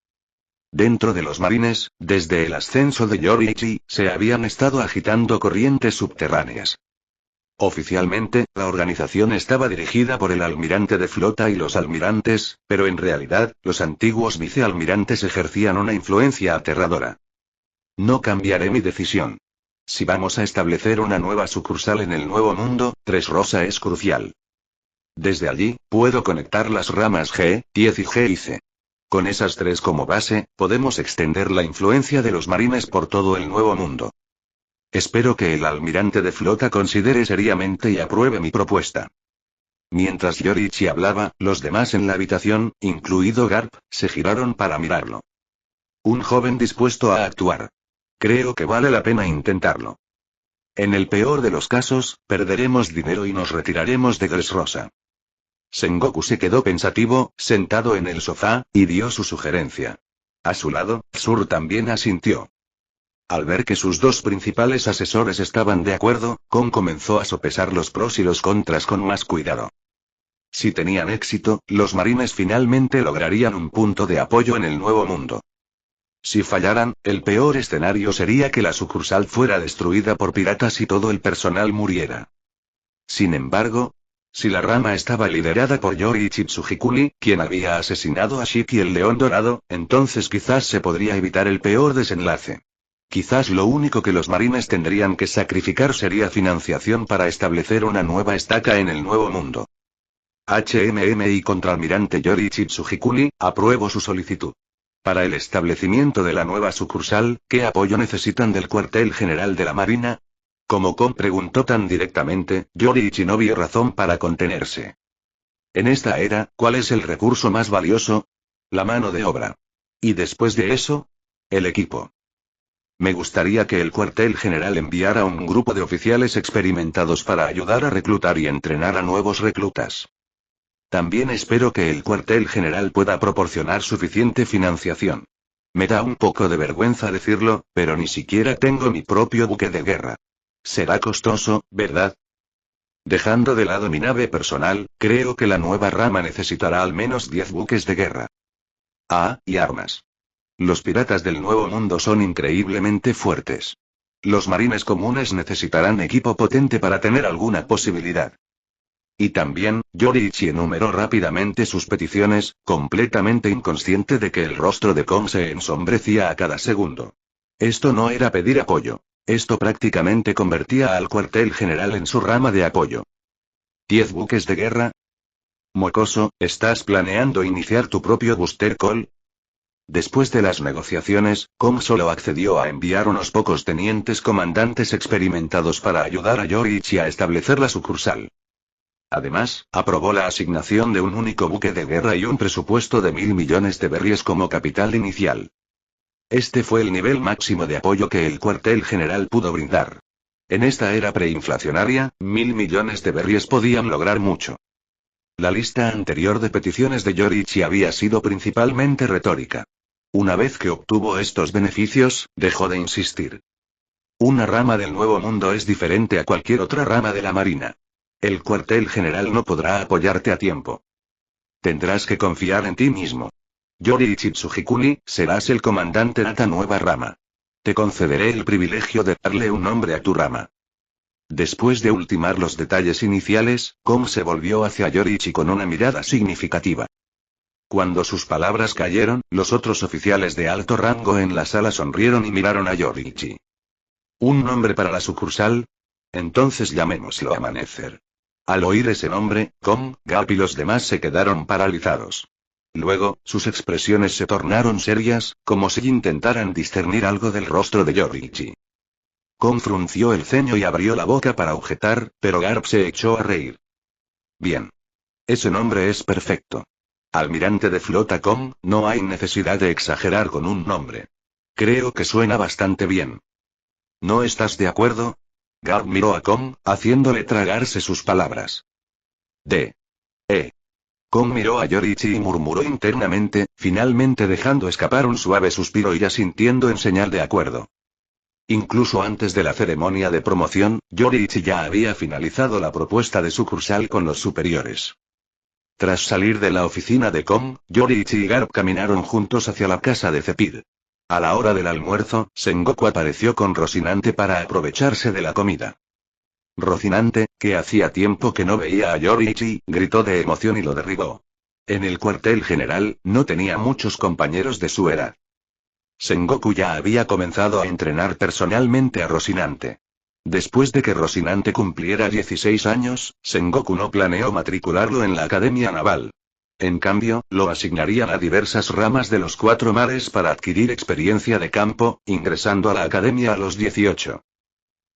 Dentro de los marines, desde el ascenso de Yoriichi, se habían estado agitando corrientes subterráneas. Oficialmente, la organización estaba dirigida por el almirante de flota y los almirantes, pero en realidad, los antiguos vicealmirantes ejercían una influencia aterradora. No cambiaré mi decisión. Si vamos a establecer una nueva sucursal en el Nuevo Mundo, Dressrosa es crucial. Desde allí, puedo conectar las ramas G, 10 y G y C. Con esas tres como base, podemos extender la influencia de los marines por todo el nuevo mundo. Espero que el almirante de flota considere seriamente y apruebe mi propuesta. Mientras Yoriichi hablaba, los demás en la habitación, incluido Garp, se giraron para mirarlo. Un joven dispuesto a actuar. Creo que vale la pena intentarlo. En el peor de los casos, perderemos dinero y nos retiraremos de Dressrosa. Sengoku se quedó pensativo, sentado en el sofá, y dio su sugerencia. A su lado, Sur también asintió. Al ver que sus dos principales asesores estaban de acuerdo, Kon comenzó a sopesar los pros y los contras con más cuidado. Si tenían éxito, los marines finalmente lograrían un punto de apoyo en el nuevo mundo. Si fallaran, el peor escenario sería que la sucursal fuera destruida por piratas y todo el personal muriera. Sin embargo, si la rama estaba liderada por Yoriichi Tsujikuni, quien había asesinado a Shiki el León Dorado, entonces quizás se podría evitar el peor desenlace. Quizás lo único que los marines tendrían que sacrificar sería financiación para establecer una nueva estaca en el nuevo mundo. HMMI Contraalmirante Yoriichi Tsujikuni, apruebo su solicitud. Para el establecimiento de la nueva sucursal, ¿qué apoyo necesitan del cuartel general de la Marina? Como Kon preguntó tan directamente, Yoriichi no vio razón para contenerse. En esta era, ¿cuál es el recurso más valioso? La mano de obra. Y después de eso, el equipo. Me gustaría que el cuartel general enviara un grupo de oficiales experimentados para ayudar a reclutar y entrenar a nuevos reclutas. También espero que el cuartel general pueda proporcionar suficiente financiación. Me da un poco de vergüenza decirlo, pero ni siquiera tengo mi propio buque de guerra. Será costoso, ¿verdad? Dejando de lado mi nave personal, creo que la nueva rama necesitará al menos 10 buques de guerra. Ah, y armas. Los piratas del Nuevo Mundo son increíblemente fuertes. Los marines comunes necesitarán equipo potente para tener alguna posibilidad. Y también, Yoriichi enumeró rápidamente sus peticiones, completamente inconsciente de que el rostro de Kon se ensombrecía a cada segundo. Esto no era pedir apoyo. Esto prácticamente convertía al cuartel general en su rama de apoyo. ¿10 buques de guerra? Mocoso, ¿estás planeando iniciar tu propio Booster Call? Después de las negociaciones, Kon solo accedió a enviar unos pocos tenientes comandantes experimentados para ayudar a Yoriichi a establecer la sucursal. Además, aprobó la asignación de un único buque de guerra y un presupuesto de 1.000 millones de berries como capital inicial. Este fue el nivel máximo de apoyo que el cuartel general pudo brindar. En esta era preinflacionaria, 1.000 millones de berries podían lograr mucho. La lista anterior de peticiones de Yoriichi había sido principalmente retórica. Una vez que obtuvo estos beneficios, dejó de insistir. Una rama del Nuevo Mundo es diferente a cualquier otra rama de la Marina. El cuartel general no podrá apoyarte a tiempo. Tendrás que confiar en ti mismo. Yoriichi Tsujikuni, serás el comandante de esta nueva rama. Te concederé el privilegio de darle un nombre a tu rama. Después de ultimar los detalles iniciales, Kon se volvió hacia Yoriichi con una mirada significativa. Cuando sus palabras cayeron, los otros oficiales de alto rango en la sala sonrieron y miraron a Yoriichi. ¿Un nombre para la sucursal? Entonces llamémoslo Amanecer. Al oír ese nombre, Kon, Garp y los demás se quedaron paralizados. Luego, sus expresiones se tornaron serias, como si intentaran discernir algo del rostro de Yoriichi. Kon frunció el ceño y abrió la boca para objetar, pero Garp se echó a reír. Bien. Ese nombre es perfecto. Almirante de flota Kon, no hay necesidad de exagerar con un nombre. Creo que suena bastante bien. ¿No estás de acuerdo? Garp miró a Kon, haciéndole tragarse sus palabras. Kon miró a Yoriichi y murmuró internamente, finalmente dejando escapar un suave suspiro y asintiendo en señal de acuerdo. Incluso antes de la ceremonia de promoción, Yoriichi ya había finalizado la propuesta de sucursal con los superiores. Tras salir de la oficina de Kon, Yoriichi y Garp caminaron juntos hacia la casa de Cepid. A la hora del almuerzo, Sengoku apareció con Rocinante para aprovecharse de la comida. Rocinante, que hacía tiempo que no veía a Yoriichi, gritó de emoción y lo derribó. En el cuartel general, no tenía muchos compañeros de su edad. Sengoku ya había comenzado a entrenar personalmente a Rocinante. Después de que Rocinante cumpliera 16 años, Sengoku no planeó matricularlo en la Academia Naval. En cambio, lo asignarían a diversas ramas de los 4 mares para adquirir experiencia de campo, ingresando a la Academia a los 18.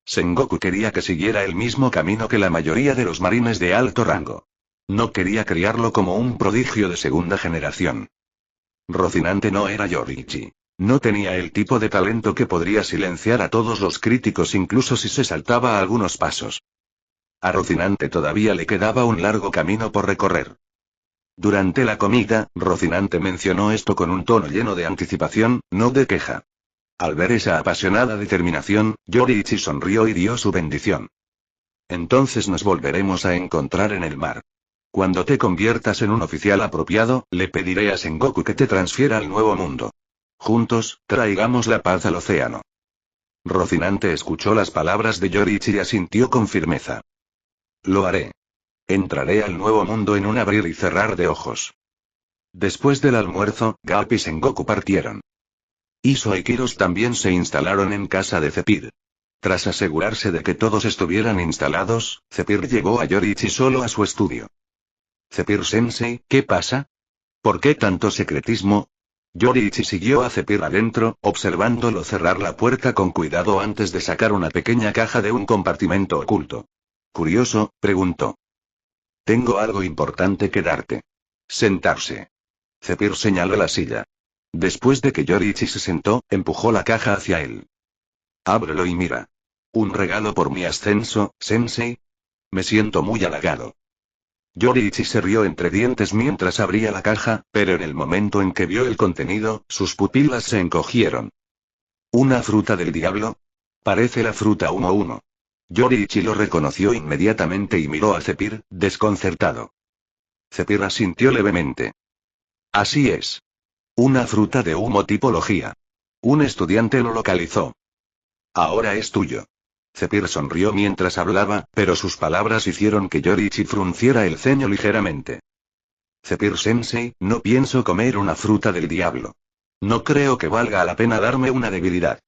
Sengoku quería que siguiera el mismo camino que la mayoría de los marines de alto rango. No quería criarlo como un prodigio de segunda generación. Rocinante no era Yoriichi. No tenía el tipo de talento que podría silenciar a todos los críticos incluso si se saltaba algunos pasos. A Rocinante todavía le quedaba un largo camino por recorrer. Durante la comida, Rocinante mencionó esto con un tono lleno de anticipación, no de queja. Al ver esa apasionada determinación, Yoriichi sonrió y dio su bendición. Entonces nos volveremos a encontrar en el mar. Cuando te conviertas en un oficial apropiado, le pediré a Sengoku que te transfiera al nuevo mundo. Juntos, traigamos la paz al océano. Rocinante escuchó las palabras de Yoriichi y asintió con firmeza. Lo haré. Entraré al nuevo mundo en un abrir y cerrar de ojos. Después del almuerzo, Garp y Sengoku partieron. Iso y Kiros también se instalaron en casa de Zephyr. Tras asegurarse de que todos estuvieran instalados, Zephyr llevó a Yoriichi solo a su estudio. Zephyr-sensei, ¿qué pasa? ¿Por qué tanto secretismo? Yoriichi siguió a Zephyr adentro, observándolo cerrar la puerta con cuidado antes de sacar una pequeña caja de un compartimento oculto. Curioso, preguntó. Tengo algo importante que darte. Sentarse. Zephyr señaló la silla. Después de que Yoriichi se sentó, empujó la caja hacia él. Ábrelo y mira. ¿Un regalo por mi ascenso, sensei? Me siento muy halagado. Yoriichi se rió entre dientes mientras abría la caja, pero en el momento en que vio el contenido, sus pupilas se encogieron. ¿Una fruta del diablo? Parece la fruta 1-1. Yoriichi lo reconoció inmediatamente y miró a Zephyr, desconcertado. Zephyr asintió levemente. Así es. Una fruta de humo tipología. Un estudiante lo localizó. Ahora es tuyo. Zephyr sonrió mientras hablaba, pero sus palabras hicieron que Yoriichi frunciera el ceño ligeramente. Zephyr-sensei, no pienso comer una fruta del diablo. No creo que valga la pena darme una debilidad.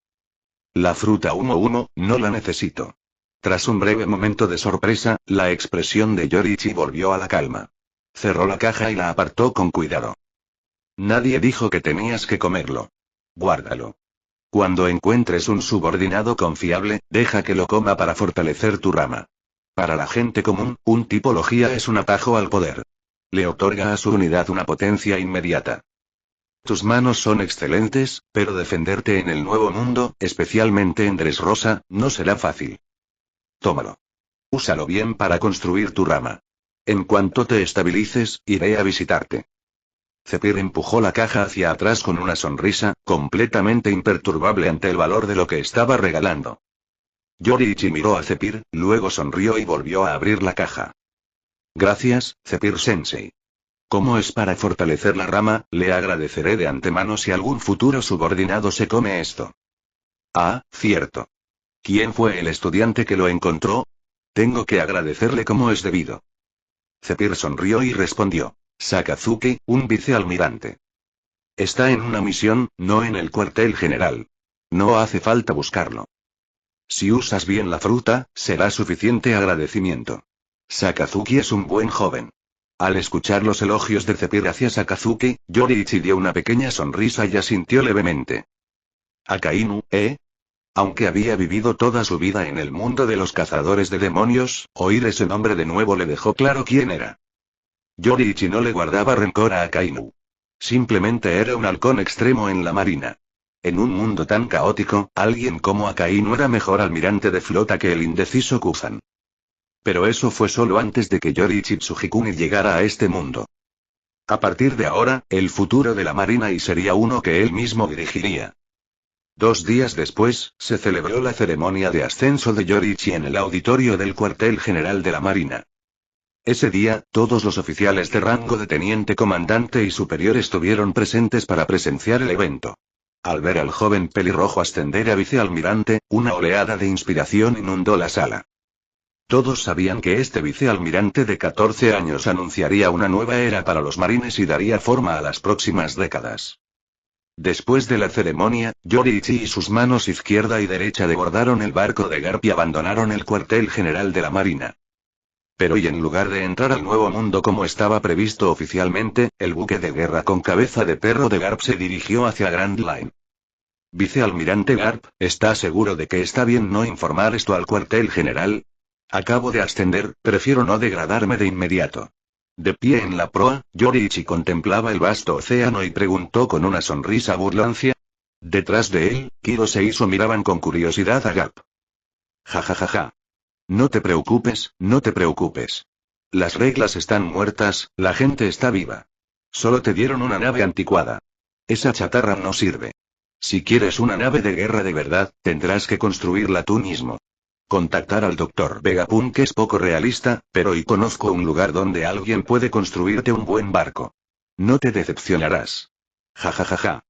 La fruta 1-1, no la necesito. Tras un breve momento de sorpresa, la expresión de Yoriichi volvió a la calma. Cerró la caja y la apartó con cuidado. Nadie dijo que tenías que comerlo. Guárdalo. Cuando encuentres un subordinado confiable, deja que lo coma para fortalecer tu rama. Para la gente común, un tipología es un atajo al poder. Le otorga a su unidad una potencia inmediata. Tus manos son excelentes, pero defenderte en el nuevo mundo, especialmente en Dressrosa, no será fácil. Tómalo. Úsalo bien para construir tu rama. En cuanto te estabilices, iré a visitarte. Zephyr empujó la caja hacia atrás con una sonrisa, completamente imperturbable ante el valor de lo que estaba regalando. Yoriichi miró a Zephyr, luego sonrió y volvió a abrir la caja. Gracias, Zephyr-sensei. Como es para fortalecer la rama, le agradeceré de antemano si algún futuro subordinado se come esto. Ah, cierto. ¿Quién fue el estudiante que lo encontró? Tengo que agradecerle como es debido. Zephyr sonrió y respondió. Sakazuki, un vicealmirante. Está en una misión, no en el cuartel general. No hace falta buscarlo. Si usas bien la fruta, será suficiente agradecimiento. Sakazuki es un buen joven. Al escuchar los elogios de Zephyr hacia Sakazuki, Yoriichi dio una pequeña sonrisa y asintió levemente. Akainu, ¿eh? Aunque había vivido toda su vida en el mundo de los cazadores de demonios, oír ese nombre de nuevo le dejó claro quién era. Yoriichi no le guardaba rencor a Akainu. Simplemente era un halcón extremo en la marina. En un mundo tan caótico, alguien como Akainu era mejor almirante de flota que el indeciso Kuzan. Pero eso fue solo antes de que Yoriichi Tsujikuni llegara a este mundo. A partir de ahora, el futuro de la marina y sería uno que él mismo dirigiría. 2 días después, se celebró la ceremonia de ascenso de Yoriichi en el auditorio del cuartel general de la marina. Ese día, todos los oficiales de rango de teniente comandante y superior estuvieron presentes para presenciar el evento. Al ver al joven pelirrojo ascender a vicealmirante, una oleada de inspiración inundó la sala. Todos sabían que este vicealmirante de 14 años anunciaría una nueva era para los marines y daría forma a las próximas décadas. Después de la ceremonia, Yoriichi y sus manos izquierda y derecha debordaron el barco de Garp y abandonaron el cuartel general de la Marina. Pero y en lugar de entrar al Nuevo Mundo como estaba previsto oficialmente, el buque de guerra con cabeza de perro de Garp se dirigió hacia Grand Line. Vicealmirante Garp, ¿está seguro de que está bien no informar esto al cuartel general? Acabo de ascender, prefiero no degradarme de inmediato. De pie en la proa, Yoriichi contemplaba el vasto océano y preguntó con una sonrisa burlancia. Detrás de él, Kiros e Iso miraban con curiosidad a Garp. Ja ja ja ja. No te preocupes, no te preocupes. Las reglas están muertas, la gente está viva. Solo te dieron una nave anticuada. Esa chatarra no sirve. Si quieres una nave de guerra de verdad, tendrás que construirla tú mismo. Contactar al Dr. Vegapunk es poco realista, pero hoy conozco un lugar donde alguien puede construirte un buen barco. No te decepcionarás. Ja ja ja ja.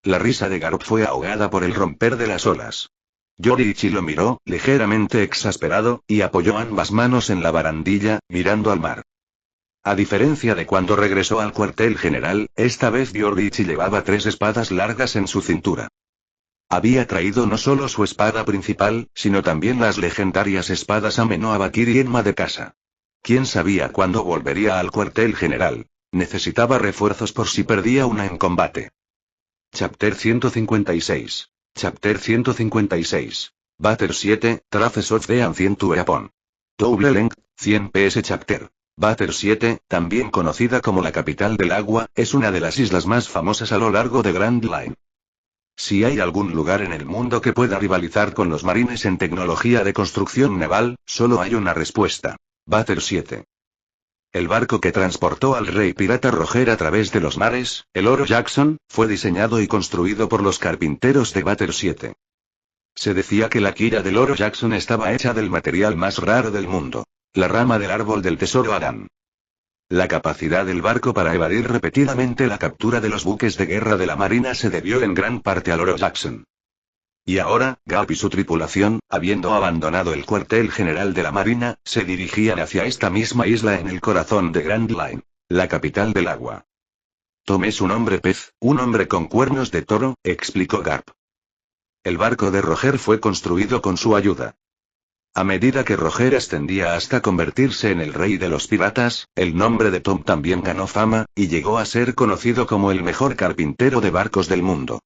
La risa de Garp fue ahogada por el romper de las olas. Yoriichi lo miró, ligeramente exasperado, y apoyó ambas manos en la barandilla, mirando al mar. A diferencia de cuando regresó al cuartel general, esta vez Yoriichi llevaba 3 espadas largas en su cintura. Había traído no solo su espada principal, sino también las legendarias espadas Ameno Abakiri y Enma de casa. ¿Quién sabía cuándo volvería al cuartel general? Necesitaba refuerzos por si perdía una en combate. Chapter 156. Chapter 156. Batter 7, Traces of the Ancient Weapon. Double Length, 100 PS Chapter. Batter 7, también conocida como la capital del agua, es una de las islas más famosas a lo largo de Grand Line. Si hay algún lugar en el mundo que pueda rivalizar con los marines en tecnología de construcción naval, solo hay una respuesta. Batter 7. El barco que transportó al rey pirata Roger a través de los mares, el Oro Jackson, fue diseñado y construido por los carpinteros de Batter 7. Se decía que la quilla del Oro Jackson estaba hecha del material más raro del mundo, la rama del árbol del tesoro Adán. La capacidad del barco para evadir repetidamente la captura de los buques de guerra de la Marina se debió en gran parte al Oro Jackson. Y ahora, Garp y su tripulación, habiendo abandonado el cuartel general de la Marina, se dirigían hacia esta misma isla en el corazón de Grand Line, la capital del agua. Tomé su nombre pez, un hombre con cuernos de toro, explicó Garp. El barco de Roger fue construido con su ayuda. A medida que Roger ascendía hasta convertirse en el rey de los piratas, el nombre de Tom también ganó fama, y llegó a ser conocido como el mejor carpintero de barcos del mundo.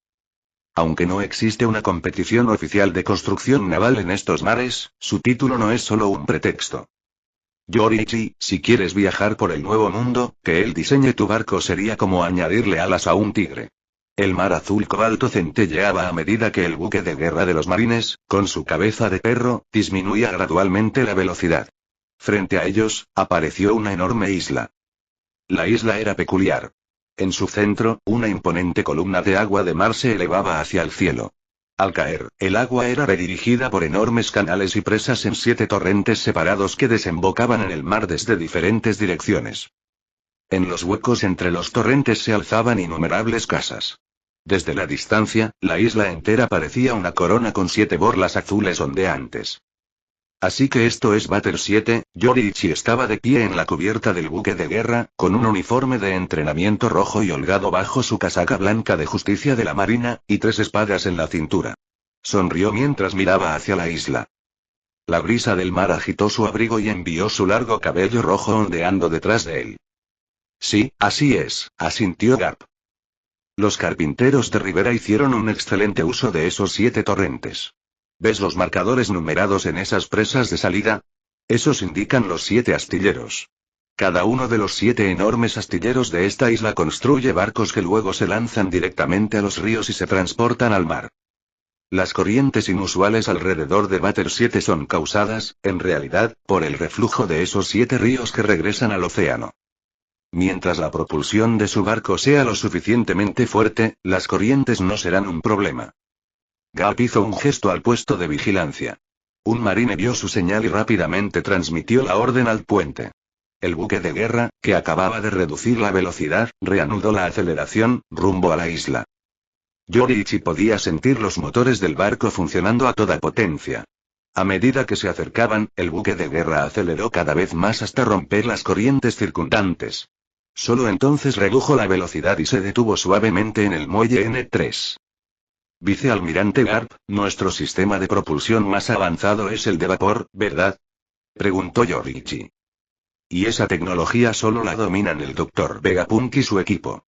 Aunque no existe una competición oficial de construcción naval en estos mares, su título no es solo un pretexto. Yoriichi, si quieres viajar por el Nuevo Mundo, que él diseñe tu barco sería como añadirle alas a un tigre. El mar azul cobalto centelleaba a medida que el buque de guerra de los marines, con su cabeza de perro, disminuía gradualmente la velocidad. Frente a ellos, apareció una enorme isla. La isla era peculiar. En su centro, una imponente columna de agua de mar se elevaba hacia el cielo. Al caer, el agua era redirigida por enormes canales y presas en 7 torrentes separados que desembocaban en el mar desde diferentes direcciones. En los huecos entre los torrentes se alzaban innumerables casas. Desde la distancia, la isla entera parecía una corona con 7 borlas azules ondeantes. Así que esto es Batter 7, Yoriichi estaba de pie en la cubierta del buque de guerra, con un uniforme de entrenamiento rojo y holgado bajo su casaca blanca de justicia de la marina, y 3 espadas en la cintura. Sonrió mientras miraba hacia la isla. La brisa del mar agitó su abrigo y envió su largo cabello rojo ondeando detrás de él. Sí, así es, asintió Garp. Los carpinteros de Rivera hicieron un excelente uso de esos 7 torrentes. ¿Ves los marcadores numerados en esas presas de salida? Esos indican los 7 astilleros. Cada uno de los 7 enormes astilleros de esta isla construye barcos que luego se lanzan directamente a los ríos y se transportan al mar. Las corrientes inusuales alrededor de Batter 7 son causadas, en realidad, por el reflujo de esos 7 ríos que regresan al océano. Mientras la propulsión de su barco sea lo suficientemente fuerte, las corrientes no serán un problema. Garp hizo un gesto al puesto de vigilancia. Un marine vio su señal y rápidamente transmitió la orden al puente. El buque de guerra, que acababa de reducir la velocidad, reanudó la aceleración, rumbo a la isla. Yoriichi podía sentir los motores del barco funcionando a toda potencia. A medida que se acercaban, el buque de guerra aceleró cada vez más hasta romper las corrientes circundantes. Solo entonces redujo la velocidad y se detuvo suavemente en el muelle N3. Vicealmirante Garp, nuestro sistema de propulsión más avanzado es el de vapor, ¿verdad? Preguntó Yoriichi. Y esa tecnología solo la dominan el Dr. Vegapunk y su equipo.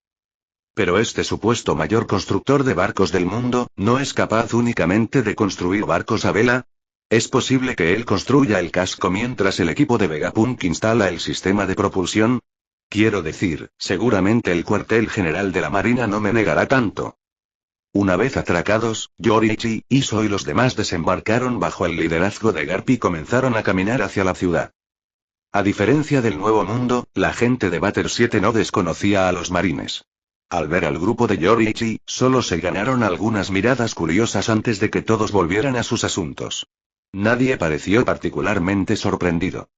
Pero este supuesto mayor constructor de barcos del mundo, ¿no es capaz únicamente de construir barcos a vela? ¿Es posible que él construya el casco mientras el equipo de Vegapunk instala el sistema de propulsión? Quiero decir, seguramente el cuartel general de la Marina no me negará tanto. Una vez atracados, Yoriichi, Iso y los demás desembarcaron bajo el liderazgo de Garp y comenzaron a caminar hacia la ciudad. A diferencia del Nuevo Mundo, la gente de Batter 7 no desconocía a los marines. Al ver al grupo de Yoriichi, solo se ganaron algunas miradas curiosas antes de que todos volvieran a sus asuntos. Nadie pareció particularmente sorprendido.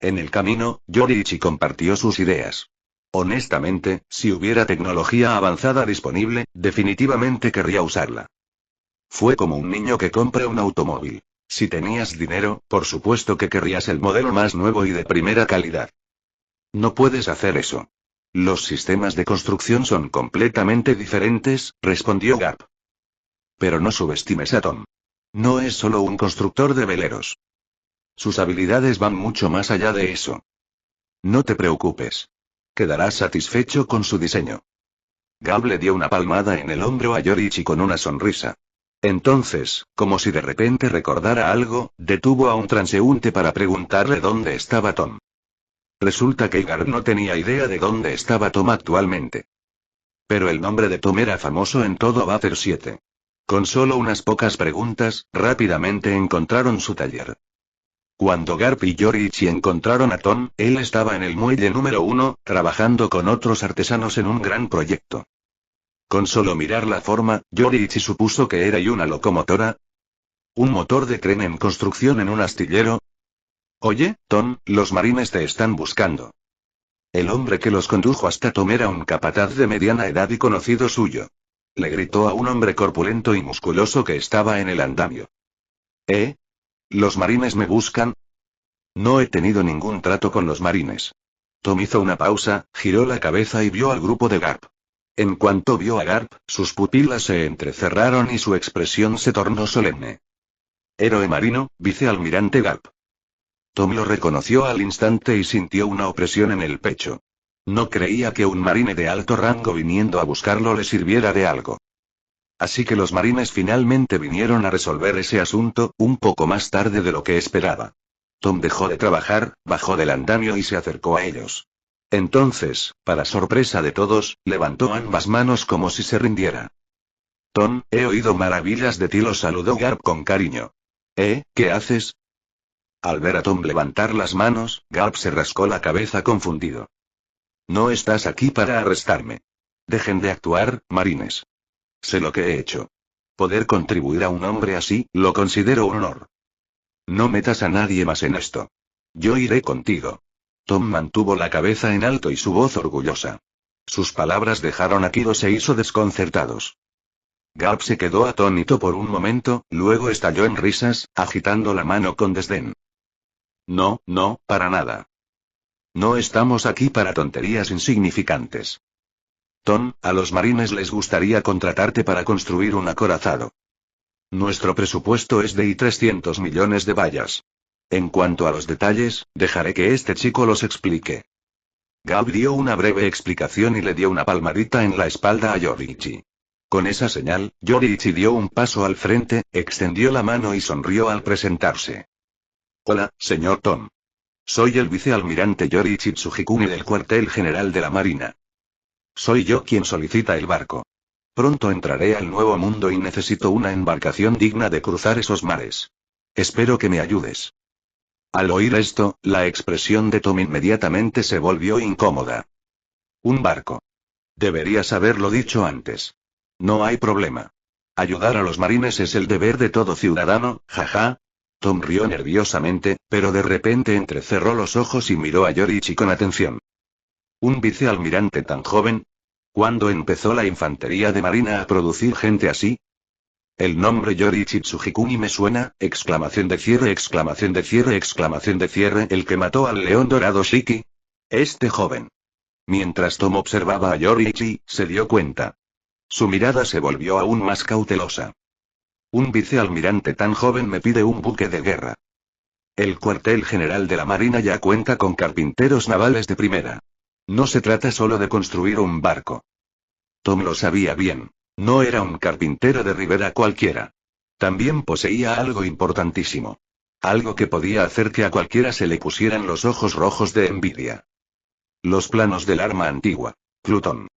En el camino, Yoriichi compartió sus ideas. Honestamente, si hubiera tecnología avanzada disponible, definitivamente querría usarla. Fue como un niño que compra un automóvil. Si tenías dinero, por supuesto que querrías el modelo más nuevo y de primera calidad. No puedes hacer eso. Los sistemas de construcción son completamente diferentes, respondió Garp. Pero no subestimes a Tom. No es solo un constructor de veleros. Sus habilidades van mucho más allá de eso. No te preocupes. Quedarás satisfecho con su diseño. Garp le dio una palmada en el hombro a Yoriichi con una sonrisa. Entonces, como si de repente recordara algo, detuvo a un transeúnte para preguntarle dónde estaba Tom. Resulta que Garp no tenía idea de dónde estaba Tom actualmente. Pero el nombre de Tom era famoso en todo Batter 7. Con solo unas pocas preguntas, rápidamente encontraron su taller. Cuando Garp y Yoriichi encontraron a Tom, él estaba en el muelle número 1, trabajando con otros artesanos en un gran proyecto. Con solo mirar la forma, Yoriichi supuso que era una locomotora. ¿Un motor de tren en construcción en un astillero? Oye, Tom, los marines te están buscando. El hombre que los condujo hasta Tom era un capataz de mediana edad y conocido suyo. Le gritó a un hombre corpulento y musculoso que estaba en el andamio. ¿Eh? ¿Los marines me buscan? No he tenido ningún trato con los marines. Tom hizo una pausa, giró la cabeza y vio al grupo de Garp. En cuanto vio a Garp, sus pupilas se entrecerraron y su expresión se tornó solemne. Héroe marino, vicealmirante Garp. Tom lo reconoció al instante y sintió una opresión en el pecho. No creía que un marine de alto rango viniendo a buscarlo le sirviera de algo. Así que los marines finalmente vinieron a resolver ese asunto, un poco más tarde de lo que esperaba. Tom dejó de trabajar, bajó del andamio y se acercó a ellos. Entonces, para sorpresa de todos, levantó ambas manos como si se rindiera. Tom, he oído maravillas de ti, lo saludó Garp con cariño. ¿Qué haces? Al ver a Tom levantar las manos, Garp se rascó la cabeza confundido. No estás aquí para arrestarme. Dejen de actuar, marines. Sé lo que he hecho. Poder contribuir a un hombre así, lo considero un honor. No metas a nadie más en esto. Yo iré contigo. Tom mantuvo la cabeza en alto y su voz orgullosa. Sus palabras dejaron a Kiros e Iso desconcertados. Garp se quedó atónito por un momento, luego estalló en risas, agitando la mano con desdén. No, para nada. No estamos aquí para tonterías insignificantes. Tom, a los marines les gustaría contratarte para construir un acorazado. Nuestro presupuesto es de 300 millones de vallas. En cuanto a los detalles, dejaré que este chico los explique. Garp dio una breve explicación y le dio una palmadita en la espalda a Yoriichi. Con esa señal, Yoriichi dio un paso al frente, extendió la mano y sonrió al presentarse. Hola, señor Tom. Soy el vicealmirante Yoriichi Tsujikuni del cuartel general de la Marina. Soy yo quien solicita el barco. Pronto entraré al Nuevo Mundo y necesito una embarcación digna de cruzar esos mares. Espero que me ayudes. Al oír esto, la expresión de Tom inmediatamente se volvió incómoda. Un barco. Deberías haberlo dicho antes. No hay problema. Ayudar a los marines es el deber de todo ciudadano, jaja. Tom rió nerviosamente, pero de repente entrecerró los ojos y miró a Yoriichi con atención. ¿Un vicealmirante tan joven? ¿Cuándo empezó la infantería de marina a producir gente así? El nombre Yoriichi Tsujikuni me suena, exclamación de cierre, exclamación de cierre, exclamación de cierre, el que mató al león dorado Shiki. Este joven. Mientras Tom observaba a Yoriichi, se dio cuenta. Su mirada se volvió aún más cautelosa. Un vicealmirante tan joven me pide un buque de guerra. El cuartel general de la Marina ya cuenta con carpinteros navales de primera. No se trata solo de construir un barco. Tom lo sabía bien. No era un carpintero de ribera cualquiera. También poseía algo importantísimo. Algo que podía hacer que a cualquiera se le pusieran los ojos rojos de envidia. Los planos del arma antigua. Plutón.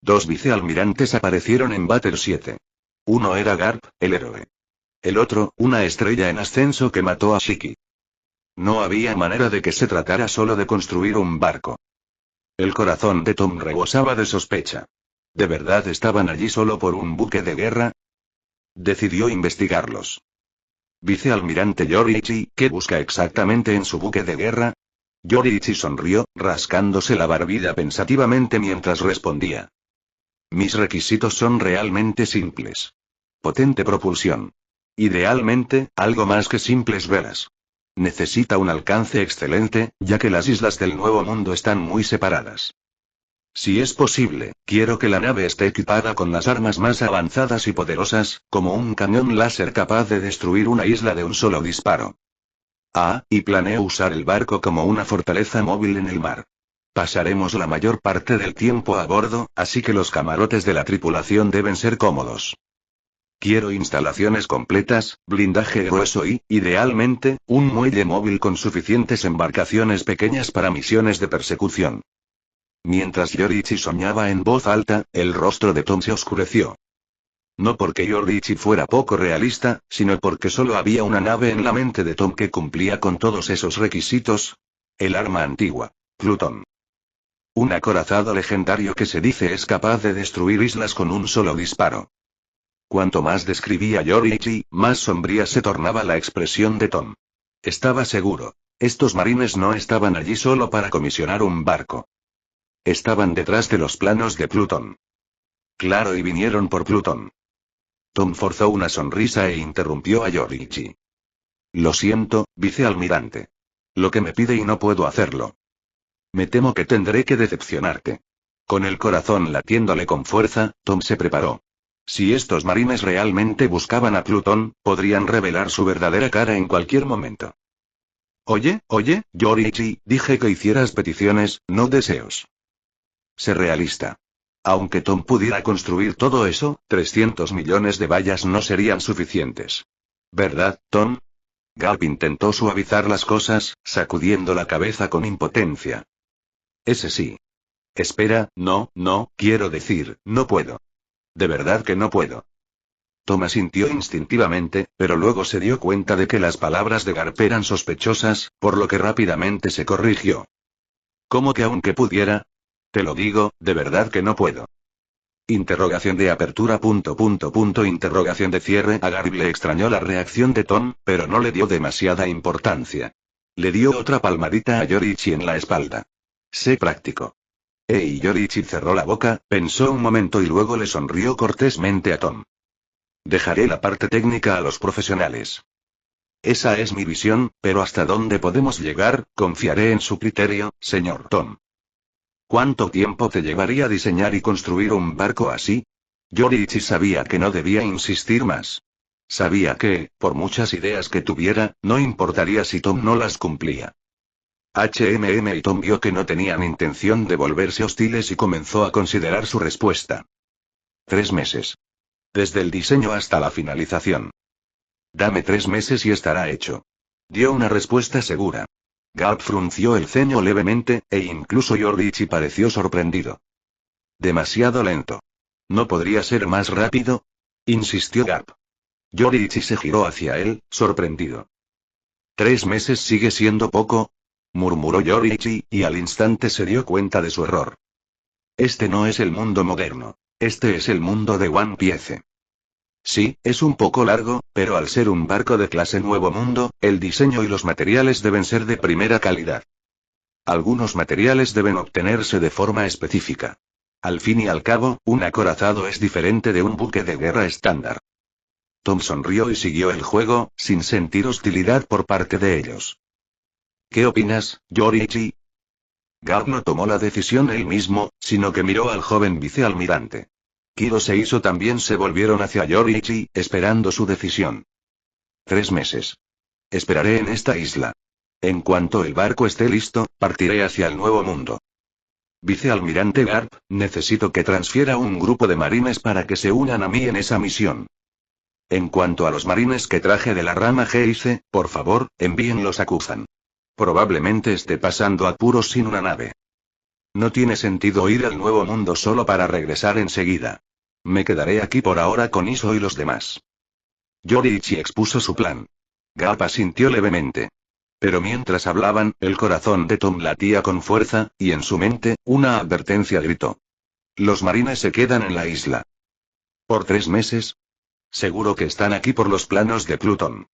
2 vicealmirantes aparecieron en Batter 7. Uno era Garp, el héroe. El otro, una estrella en ascenso que mató a Shiki. No había manera de que se tratara solo de construir un barco. El corazón de Tom rebosaba de sospecha. ¿De verdad estaban allí solo por un buque de guerra? Decidió investigarlos. Vicealmirante Yoriichi, ¿qué busca exactamente en su buque de guerra? Yoriichi sonrió, rascándose la barbilla pensativamente mientras respondía. Mis requisitos son realmente simples. Potente propulsión. Idealmente, algo más que simples velas. Necesita un alcance excelente, ya que las islas del Nuevo Mundo están muy separadas. Si es posible, quiero que la nave esté equipada con las armas más avanzadas y poderosas, como un cañón láser capaz de destruir una isla de un solo disparo. Y planeo usar el barco como una fortaleza móvil en el mar. Pasaremos la mayor parte del tiempo a bordo, así que los camarotes de la tripulación deben ser cómodos. Quiero instalaciones completas, blindaje grueso y, idealmente, un muelle móvil con suficientes embarcaciones pequeñas para misiones de persecución. Mientras Yoriichi soñaba en voz alta, el rostro de Tom se oscureció. No porque Yoriichi fuera poco realista, sino porque solo había una nave en la mente de Tom que cumplía con todos esos requisitos. El arma antigua, Plutón. Un acorazado legendario que se dice es capaz de destruir islas con un solo disparo. Cuanto más describía Yoriichi, más sombría se tornaba la expresión de Tom. Estaba seguro. Estos marines no estaban allí solo para comisionar un barco. Estaban detrás de los planos de Plutón. Claro, y vinieron por Plutón. Tom forzó una sonrisa e interrumpió a Yoriichi. Lo siento, vicealmirante. Lo que me pide y no puedo hacerlo. Me temo que tendré que decepcionarte. Con el corazón latiéndole con fuerza, Tom se preparó. Si estos marines realmente buscaban a Plutón, podrían revelar su verdadera cara en cualquier momento. Oye, Yoriichi, dije que hicieras peticiones, no deseos. Sé realista. Aunque Tom pudiera construir todo eso, 300 millones de vallas no serían suficientes. ¿Verdad, Tom? Garp intentó suavizar las cosas, sacudiendo la cabeza con impotencia. Ese sí. Espera, no, quiero decir, no puedo. De verdad que no puedo. Tom asintió instintivamente, pero luego se dio cuenta de que las palabras de Garp eran sospechosas, por lo que rápidamente se corrigió. ¿Cómo que aunque pudiera? Te lo digo, de verdad que no puedo. Interrogación de apertura. Interrogación de cierre. A Garp le extrañó la reacción de Tom, pero no le dio demasiada importancia. Le dio otra palmadita a Yoriichi en la espalda. Sé práctico. Yoriichi cerró la boca, pensó un momento y luego le sonrió cortésmente a Tom. Dejaré la parte técnica a los profesionales. Esa es mi visión, pero hasta dónde podemos llegar, confiaré en su criterio, señor Tom. ¿Cuánto tiempo te llevaría diseñar y construir un barco así? Yoriichi sabía que no debía insistir más. Sabía que, por muchas ideas que tuviera, no importaría si Tom no las cumplía. Y Tom vio que no tenían intención de volverse hostiles y comenzó a considerar su respuesta. 3 meses. Desde el diseño hasta la finalización. Dame 3 meses y estará hecho. Dio una respuesta segura. Garp frunció el ceño levemente, e incluso Yoriichi pareció sorprendido. Demasiado lento. ¿No podría ser más rápido? Insistió Garp. Yoriichi se giró hacia él, sorprendido. 3 meses sigue siendo poco, murmuró Yoriichi, y al instante se dio cuenta de su error. Este no es el mundo moderno. Este es el mundo de One Piece. Sí, es un poco largo, pero al ser un barco de clase Nuevo Mundo, el diseño y los materiales deben ser de primera calidad. Algunos materiales deben obtenerse de forma específica. Al fin y al cabo, un acorazado es diferente de un buque de guerra estándar. Tom sonrió y siguió el juego, sin sentir hostilidad por parte de ellos. ¿Qué opinas, Yoriichi? Garp no tomó la decisión él mismo, sino que miró al joven vicealmirante. Kiros e Iso también se volvieron hacia Yoriichi, esperando su decisión. 3 meses. Esperaré en esta isla. En cuanto el barco esté listo, partiré hacia el Nuevo Mundo. Vicealmirante Garp, necesito que transfiera un grupo de marines para que se unan a mí en esa misión. En cuanto a los marines que traje de la rama Geise, por favor, envíenlos a Kuzan. Probablemente esté pasando apuros sin una nave. No tiene sentido ir al Nuevo Mundo solo para regresar enseguida. Me quedaré aquí por ahora con Iso y los demás. Yoriichi expuso su plan. Garp asintió levemente. Pero mientras hablaban, el corazón de Tom latía con fuerza, y en su mente, una advertencia gritó. Los marines se quedan en la isla. ¿Por 3 meses? Seguro que están aquí por los planos de Plutón.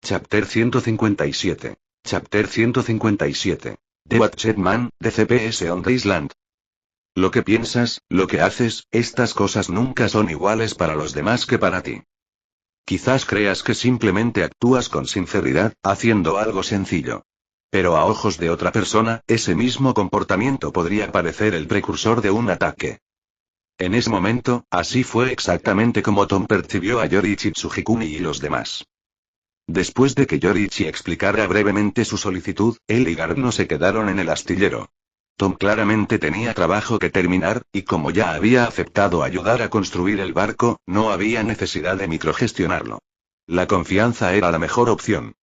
Chapter 157. Chapter 157. The Watched Man, de CPS on the Island. Lo que piensas, lo que haces, estas cosas nunca son iguales para los demás que para ti. Quizás creas que simplemente actúas con sinceridad, haciendo algo sencillo. Pero a ojos de otra persona, ese mismo comportamiento podría parecer el precursor de un ataque. En ese momento, así fue exactamente como Tom percibió a Yoriichi Tsujikuni y los demás. Después de que Yoriichi explicara brevemente su solicitud, él y Garp no se quedaron en el astillero. Tom claramente tenía trabajo que terminar, y como ya había aceptado ayudar a construir el barco, no había necesidad de microgestionarlo. La confianza era la mejor opción.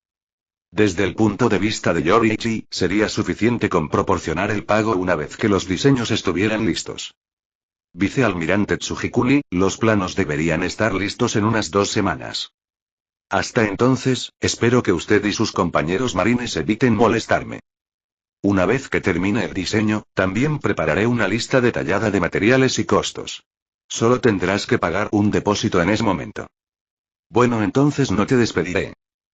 Desde el punto de vista de Yoriichi, sería suficiente con proporcionar el pago una vez que los diseños estuvieran listos. Vicealmirante Tsujikuni, los planos deberían estar listos en unas 2 semanas. Hasta entonces, espero que usted y sus compañeros marines eviten molestarme. Una vez que termine el diseño, también prepararé una lista detallada de materiales y costos. Solo tendrás que pagar un depósito en ese momento. Bueno, entonces no te despediré.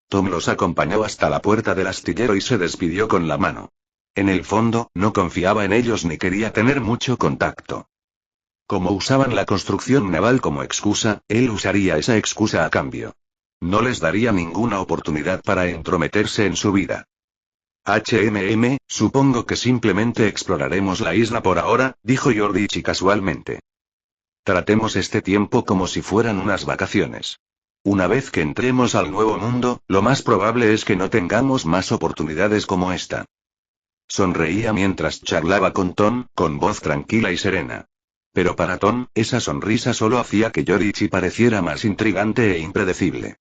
Tom los acompañó hasta la puerta del astillero y se despidió con la mano. En el fondo, no confiaba en ellos ni quería tener mucho contacto. Como usaban la construcción naval como excusa, él usaría esa excusa a cambio. No les daría ninguna oportunidad para entrometerse en su vida. Supongo que simplemente exploraremos la isla por ahora, dijo Yoriichi casualmente. Tratemos este tiempo como si fueran unas vacaciones. Una vez que entremos al Nuevo Mundo, lo más probable es que no tengamos más oportunidades como esta. Sonreía mientras charlaba con Tom, con voz tranquila y serena. Pero para Tom, esa sonrisa solo hacía que Yoriichi pareciera más intrigante e impredecible.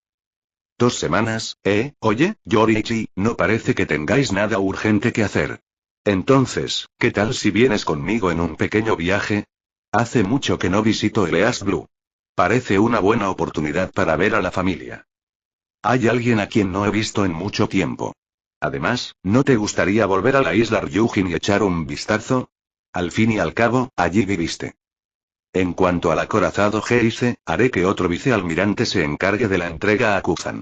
2 semanas, oye, Yoriichi, no parece que tengáis nada urgente que hacer. Entonces, ¿qué tal si vienes conmigo en un pequeño viaje? Hace mucho que no visito el East Blue. Parece una buena oportunidad para ver a la familia. Hay alguien a quien no he visto en mucho tiempo. Además, ¿no te gustaría volver a la isla Ryujin y echar un vistazo? Al fin y al cabo, allí viviste. En cuanto al acorazado Geise, haré que otro vicealmirante se encargue de la entrega a Kuzan.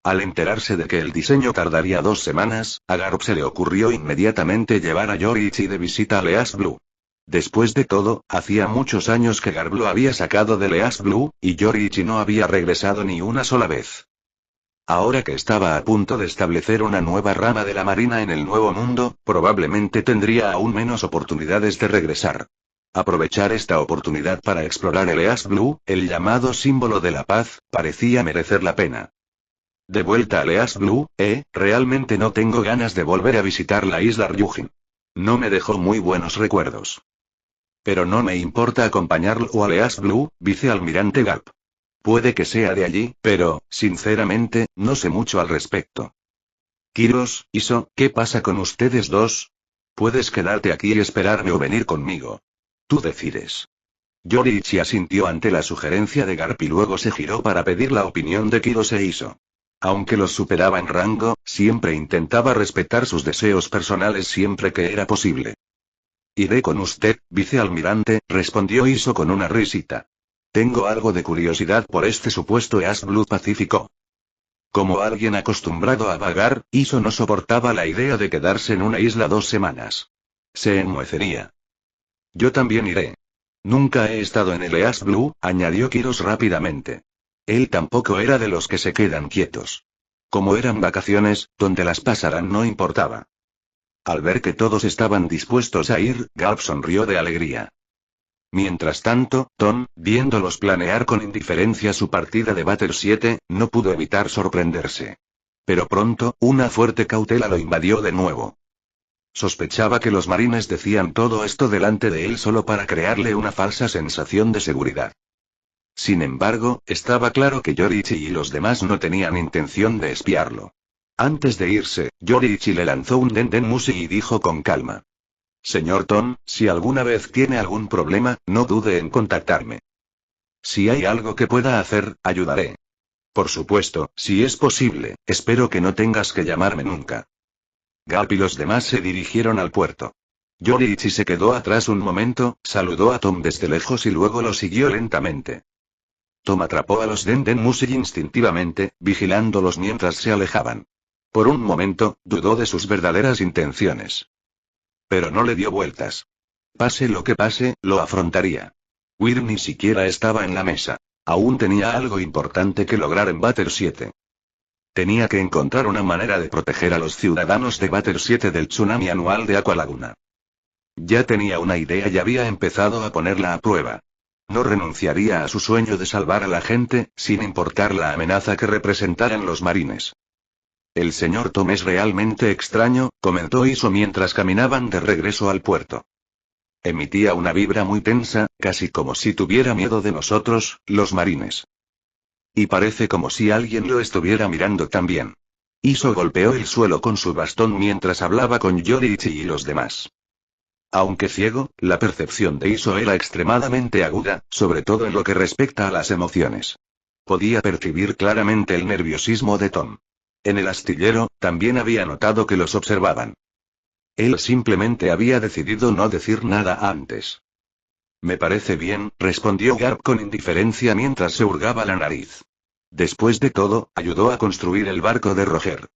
Al enterarse de que el diseño tardaría 2 semanas, a Garp se le ocurrió inmediatamente llevar a Yoriichi de visita al East Blue. Después de todo, hacía muchos años que Garp lo había sacado del East Blue, y Yoriichi no había regresado ni una sola vez. Ahora que estaba a punto de establecer una nueva rama de la Marina en el Nuevo Mundo, probablemente tendría aún menos oportunidades de regresar. Aprovechar esta oportunidad para explorar el East Blue, el llamado símbolo de la paz, parecía merecer la pena. De vuelta al East Blue, realmente no tengo ganas de volver a visitar la isla Ryujin. No me dejó muy buenos recuerdos. Pero no me importa acompañarlo al East Blue, vicealmirante Garp. Puede que sea de allí, pero, sinceramente, no sé mucho al respecto. Kiros, Iso, ¿qué pasa con ustedes dos? Puedes quedarte aquí y esperarme o venir conmigo. Tú decides. Yoriichi asintió ante la sugerencia de Garp y luego se giró para pedir la opinión de Kiros e Iso. Aunque los superaba en rango, siempre intentaba respetar sus deseos personales siempre que era posible. Iré con usted, vicealmirante, respondió Iso con una risita. Tengo algo de curiosidad por este supuesto East Blue Pacífico. Como alguien acostumbrado a vagar, Iso no soportaba la idea de quedarse en una isla 2 semanas. Se enmohecería. Yo también iré. Nunca he estado en el East Blue, añadió Kiros rápidamente. Él tampoco era de los que se quedan quietos. Como eran vacaciones, donde las pasaran no importaba. Al ver que todos estaban dispuestos a ir, Garp sonrió de alegría. Mientras tanto, Tom, viéndolos planear con indiferencia su partida de Batter 7, no pudo evitar sorprenderse. Pero pronto, una fuerte cautela lo invadió de nuevo. Sospechaba que los marines decían todo esto delante de él solo para crearle una falsa sensación de seguridad. Sin embargo, estaba claro que Yoriichi y los demás no tenían intención de espiarlo. Antes de irse, Yoriichi le lanzó un Dendenmushi y dijo con calma. Señor Tom, si alguna vez tiene algún problema, no dude en contactarme. Si hay algo que pueda hacer, ayudaré. Por supuesto, si es posible, espero que no tengas que llamarme nunca. Garp y los demás se dirigieron al puerto. Yoriichi se quedó atrás un momento, saludó a Tom desde lejos y luego lo siguió lentamente. Tom atrapó a los Dendenmushi instintivamente, vigilándolos mientras se alejaban. Por un momento, dudó de sus verdaderas intenciones. Pero no le dio vueltas. Pase lo que pase, lo afrontaría. Will ni siquiera estaba en la mesa. Aún tenía algo importante que lograr en Batter 7. Tenía que encontrar una manera de proteger a los ciudadanos de Batter 7 del tsunami anual de Aqualaguna. Ya tenía una idea y había empezado a ponerla a prueba. No renunciaría a su sueño de salvar a la gente, sin importar la amenaza que representaran los marines. El señor Tom es realmente extraño, comentó Iso mientras caminaban de regreso al puerto. Emitía una vibra muy tensa, casi como si tuviera miedo de nosotros, los marines. Y parece como si alguien lo estuviera mirando también. Iso golpeó el suelo con su bastón mientras hablaba con Yoriichi y los demás. Aunque ciego, la percepción de Iso era extremadamente aguda, sobre todo en lo que respecta a las emociones. Podía percibir claramente el nerviosismo de Tom. En el astillero, también había notado que los observaban. Él simplemente había decidido no decir nada antes. Me parece bien, respondió Garp con indiferencia mientras se hurgaba la nariz. Después de todo, ayudó a construir el barco de Roger.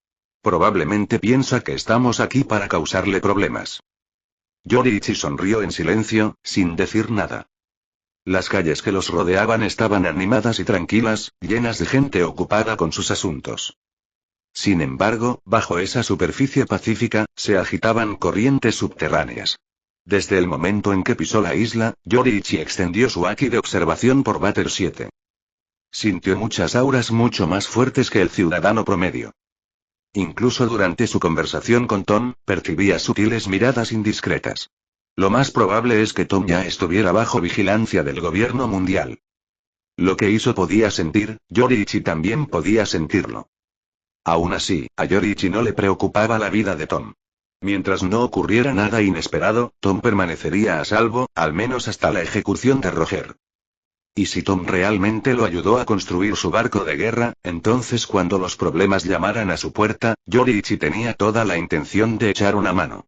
Probablemente piensa que estamos aquí para causarle problemas. Yoriichi sonrió en silencio, sin decir nada. Las calles que los rodeaban estaban animadas y tranquilas, llenas de gente ocupada con sus asuntos. Sin embargo, bajo esa superficie pacífica, se agitaban corrientes subterráneas. Desde el momento en que pisó la isla, Yoriichi extendió su haki de observación por Batter 7. Sintió muchas auras mucho más fuertes que el ciudadano promedio. Incluso durante su conversación con Tom, percibía sutiles miradas indiscretas. Lo más probable es que Tom ya estuviera bajo vigilancia del gobierno mundial. Lo que Iso podía sentir, Yoriichi también podía sentirlo. Aún así, a Yoriichi no le preocupaba la vida de Tom. Mientras no ocurriera nada inesperado, Tom permanecería a salvo, al menos hasta la ejecución de Roger. Y si Tom realmente lo ayudó a construir su barco de guerra, entonces cuando los problemas llamaran a su puerta, Yoriichi tenía toda la intención de echar una mano.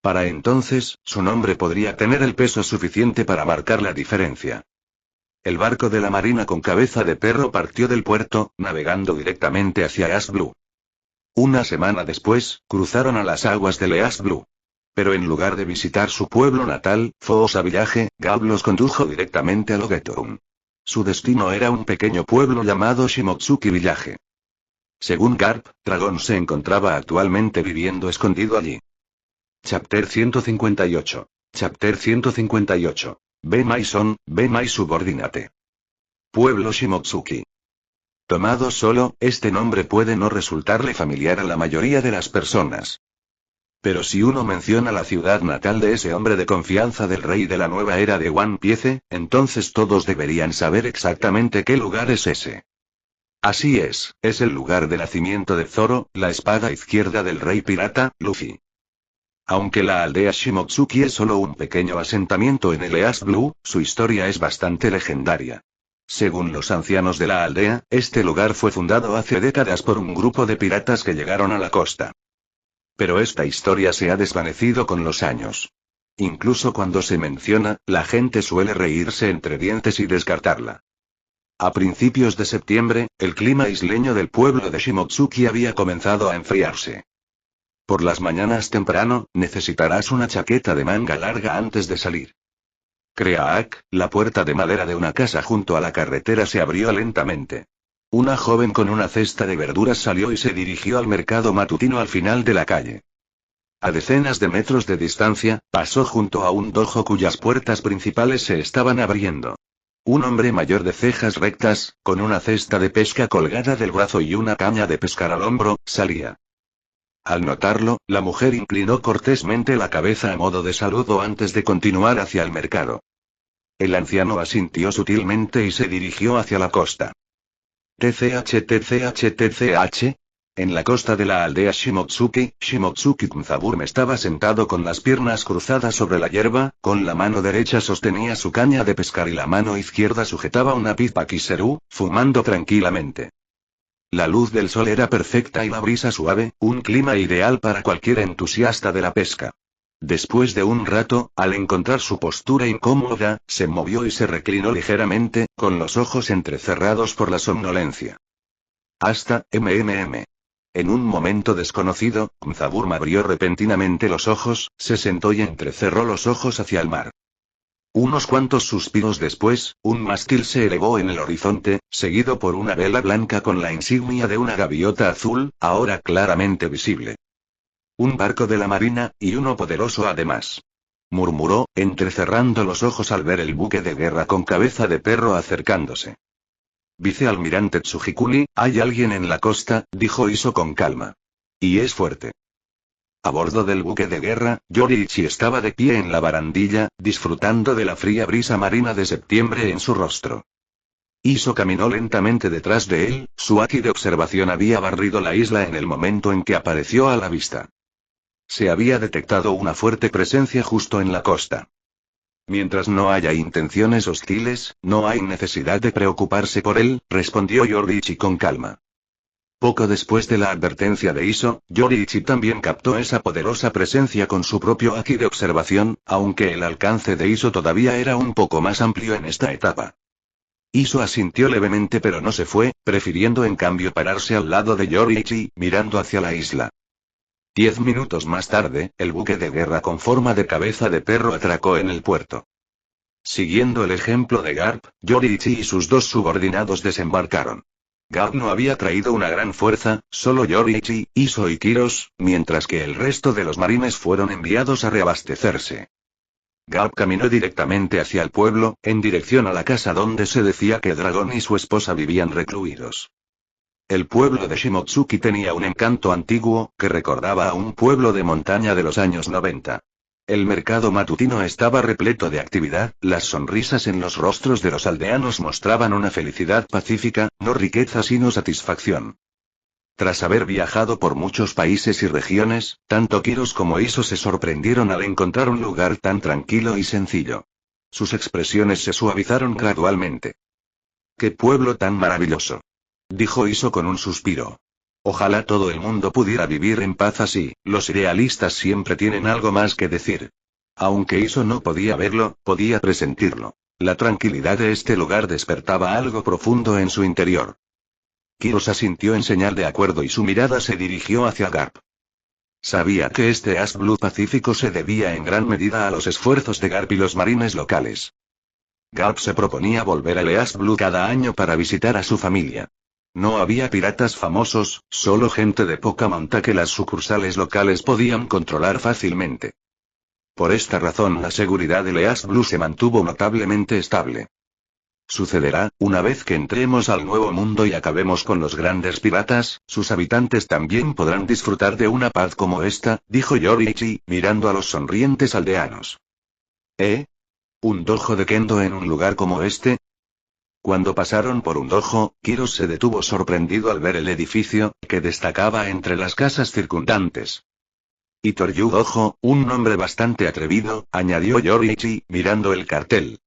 Para entonces, su nombre podría tener el peso suficiente para marcar la diferencia. El barco de la marina con cabeza de perro partió del puerto, navegando directamente hacia East Blue. Una semana después, cruzaron a las aguas del East Blue. Pero en lugar de visitar su pueblo natal, Foosa Village, Garp los condujo directamente a Logetown. Su destino era un pequeño pueblo llamado Shimotsuki Village. Según Garp, Dragon se encontraba actualmente viviendo escondido allí. Chapter 158. Chapter 158. Be my son, be my subordinate. Pueblo Shimotsuki. Tomado solo, este nombre puede no resultarle familiar a la mayoría de las personas. Pero si uno menciona la ciudad natal de ese hombre de confianza del rey de la nueva era de One Piece, entonces todos deberían saber exactamente qué lugar es ese. Así es el lugar de nacimiento de Zoro, la espada izquierda del rey pirata, Luffy. Aunque la aldea Shimotsuki es solo un pequeño asentamiento en el East Blue, su historia es bastante legendaria. Según los ancianos de la aldea, este lugar fue fundado hace décadas por un grupo de piratas que llegaron a la costa. Pero esta historia se ha desvanecido con los años. Incluso cuando se menciona, la gente suele reírse entre dientes y descartarla. A principios de septiembre, el clima isleño del pueblo de Shimotsuki había comenzado a enfriarse. Por las mañanas temprano, necesitarás una chaqueta de manga larga antes de salir. Creaak, la puerta de madera de una casa junto a la carretera se abrió lentamente. Una joven con una cesta de verduras salió y se dirigió al mercado matutino al final de la calle. A decenas de metros de distancia, pasó junto a un dojo cuyas puertas principales se estaban abriendo. Un hombre mayor de cejas rectas, con una cesta de pesca colgada del brazo y una caña de pescar al hombro, salía. Al notarlo, la mujer inclinó cortésmente la cabeza a modo de saludo antes de continuar hacia el mercado. El anciano asintió sutilmente y se dirigió hacia la costa. TCH. En la costa de la aldea Shimotsuki, Kunzaburm estaba sentado con las piernas cruzadas sobre la hierba, con la mano derecha sostenía su caña de pescar y la mano izquierda sujetaba una pipa Kiseru, fumando tranquilamente. La luz del sol era perfecta y la brisa suave, un clima ideal para cualquier entusiasta de la pesca. Después de un rato, al encontrar su postura incómoda, se movió y se reclinó ligeramente, con los ojos entrecerrados por la somnolencia. Hasta, En un momento desconocido, Kunzaburm abrió repentinamente los ojos, se sentó y entrecerró los ojos hacia el mar. Unos cuantos suspiros después, un mástil se elevó en el horizonte, seguido por una vela blanca con la insignia de una gaviota azul, ahora claramente visible. Un barco de la marina, y uno poderoso además. Murmuró, entrecerrando los ojos al ver el buque de guerra con cabeza de perro acercándose. Vicealmirante Tsujikuni, hay alguien en la costa, dijo Iso con calma. Y es fuerte. A bordo del buque de guerra, Yoriichi estaba de pie en la barandilla, disfrutando de la fría brisa marina de septiembre en su rostro. Iso caminó lentamente detrás de él, su haki de observación había barrido la isla en el momento en que apareció a la vista. Se había detectado una fuerte presencia justo en la costa. Mientras no haya intenciones hostiles, no hay necesidad de preocuparse por él, respondió Yoriichi con calma. Poco después de la advertencia de Iso, Yoriichi también captó esa poderosa presencia con su propio haki de observación, aunque el alcance de Iso todavía era un poco más amplio en esta etapa. Iso asintió levemente pero no se fue, prefiriendo en cambio pararse al lado de Yoriichi, mirando hacia la isla. 10 minutos más tarde, el buque de guerra con forma de cabeza de perro atracó en el puerto. Siguiendo el ejemplo de Garp, Yoriichi y sus dos subordinados desembarcaron. Garp no había traído una gran fuerza, solo Yoriichi, Iso y Kiros, mientras que el resto de los marines fueron enviados a reabastecerse. Garp caminó directamente hacia el pueblo, en dirección a la casa donde se decía que Dragón y su esposa vivían recluidos. El pueblo de Shimotsuki tenía un encanto antiguo, que recordaba a un pueblo de montaña de los años 90. El mercado matutino estaba repleto de actividad, las sonrisas en los rostros de los aldeanos mostraban una felicidad pacífica, no riqueza sino satisfacción. Tras haber viajado por muchos países y regiones, tanto Kiros como Iso se sorprendieron al encontrar un lugar tan tranquilo y sencillo. Sus expresiones se suavizaron gradualmente. ¡Qué pueblo tan maravilloso!, dijo Iso con un suspiro. Ojalá todo el mundo pudiera vivir en paz así, los idealistas siempre tienen algo más que decir. Aunque Iso no podía verlo, podía presentirlo. La tranquilidad de este lugar despertaba algo profundo en su interior. Kiros asintió en señal de acuerdo y su mirada se dirigió hacia Garp. Sabía que este As Blue pacífico se debía en gran medida a los esfuerzos de Garp y los marines locales. Garp se proponía volver a East Blue cada año para visitar a su familia. No había piratas famosos, solo gente de poca monta que las sucursales locales podían controlar fácilmente. Por esta razón la seguridad de East Blue se mantuvo notablemente estable. Sucederá, una vez que entremos al Nuevo Mundo y acabemos con los grandes piratas, sus habitantes también podrán disfrutar de una paz como esta, dijo Yoriichi, mirando a los sonrientes aldeanos. ¿Un dojo de kendo en un lugar como este? Cuando pasaron por un dojo, Kiros se detuvo sorprendido al ver el edificio, que destacaba entre las casas circundantes. Itoryu Dojo, un nombre bastante atrevido, añadió Yoriichi, mirando el cartel.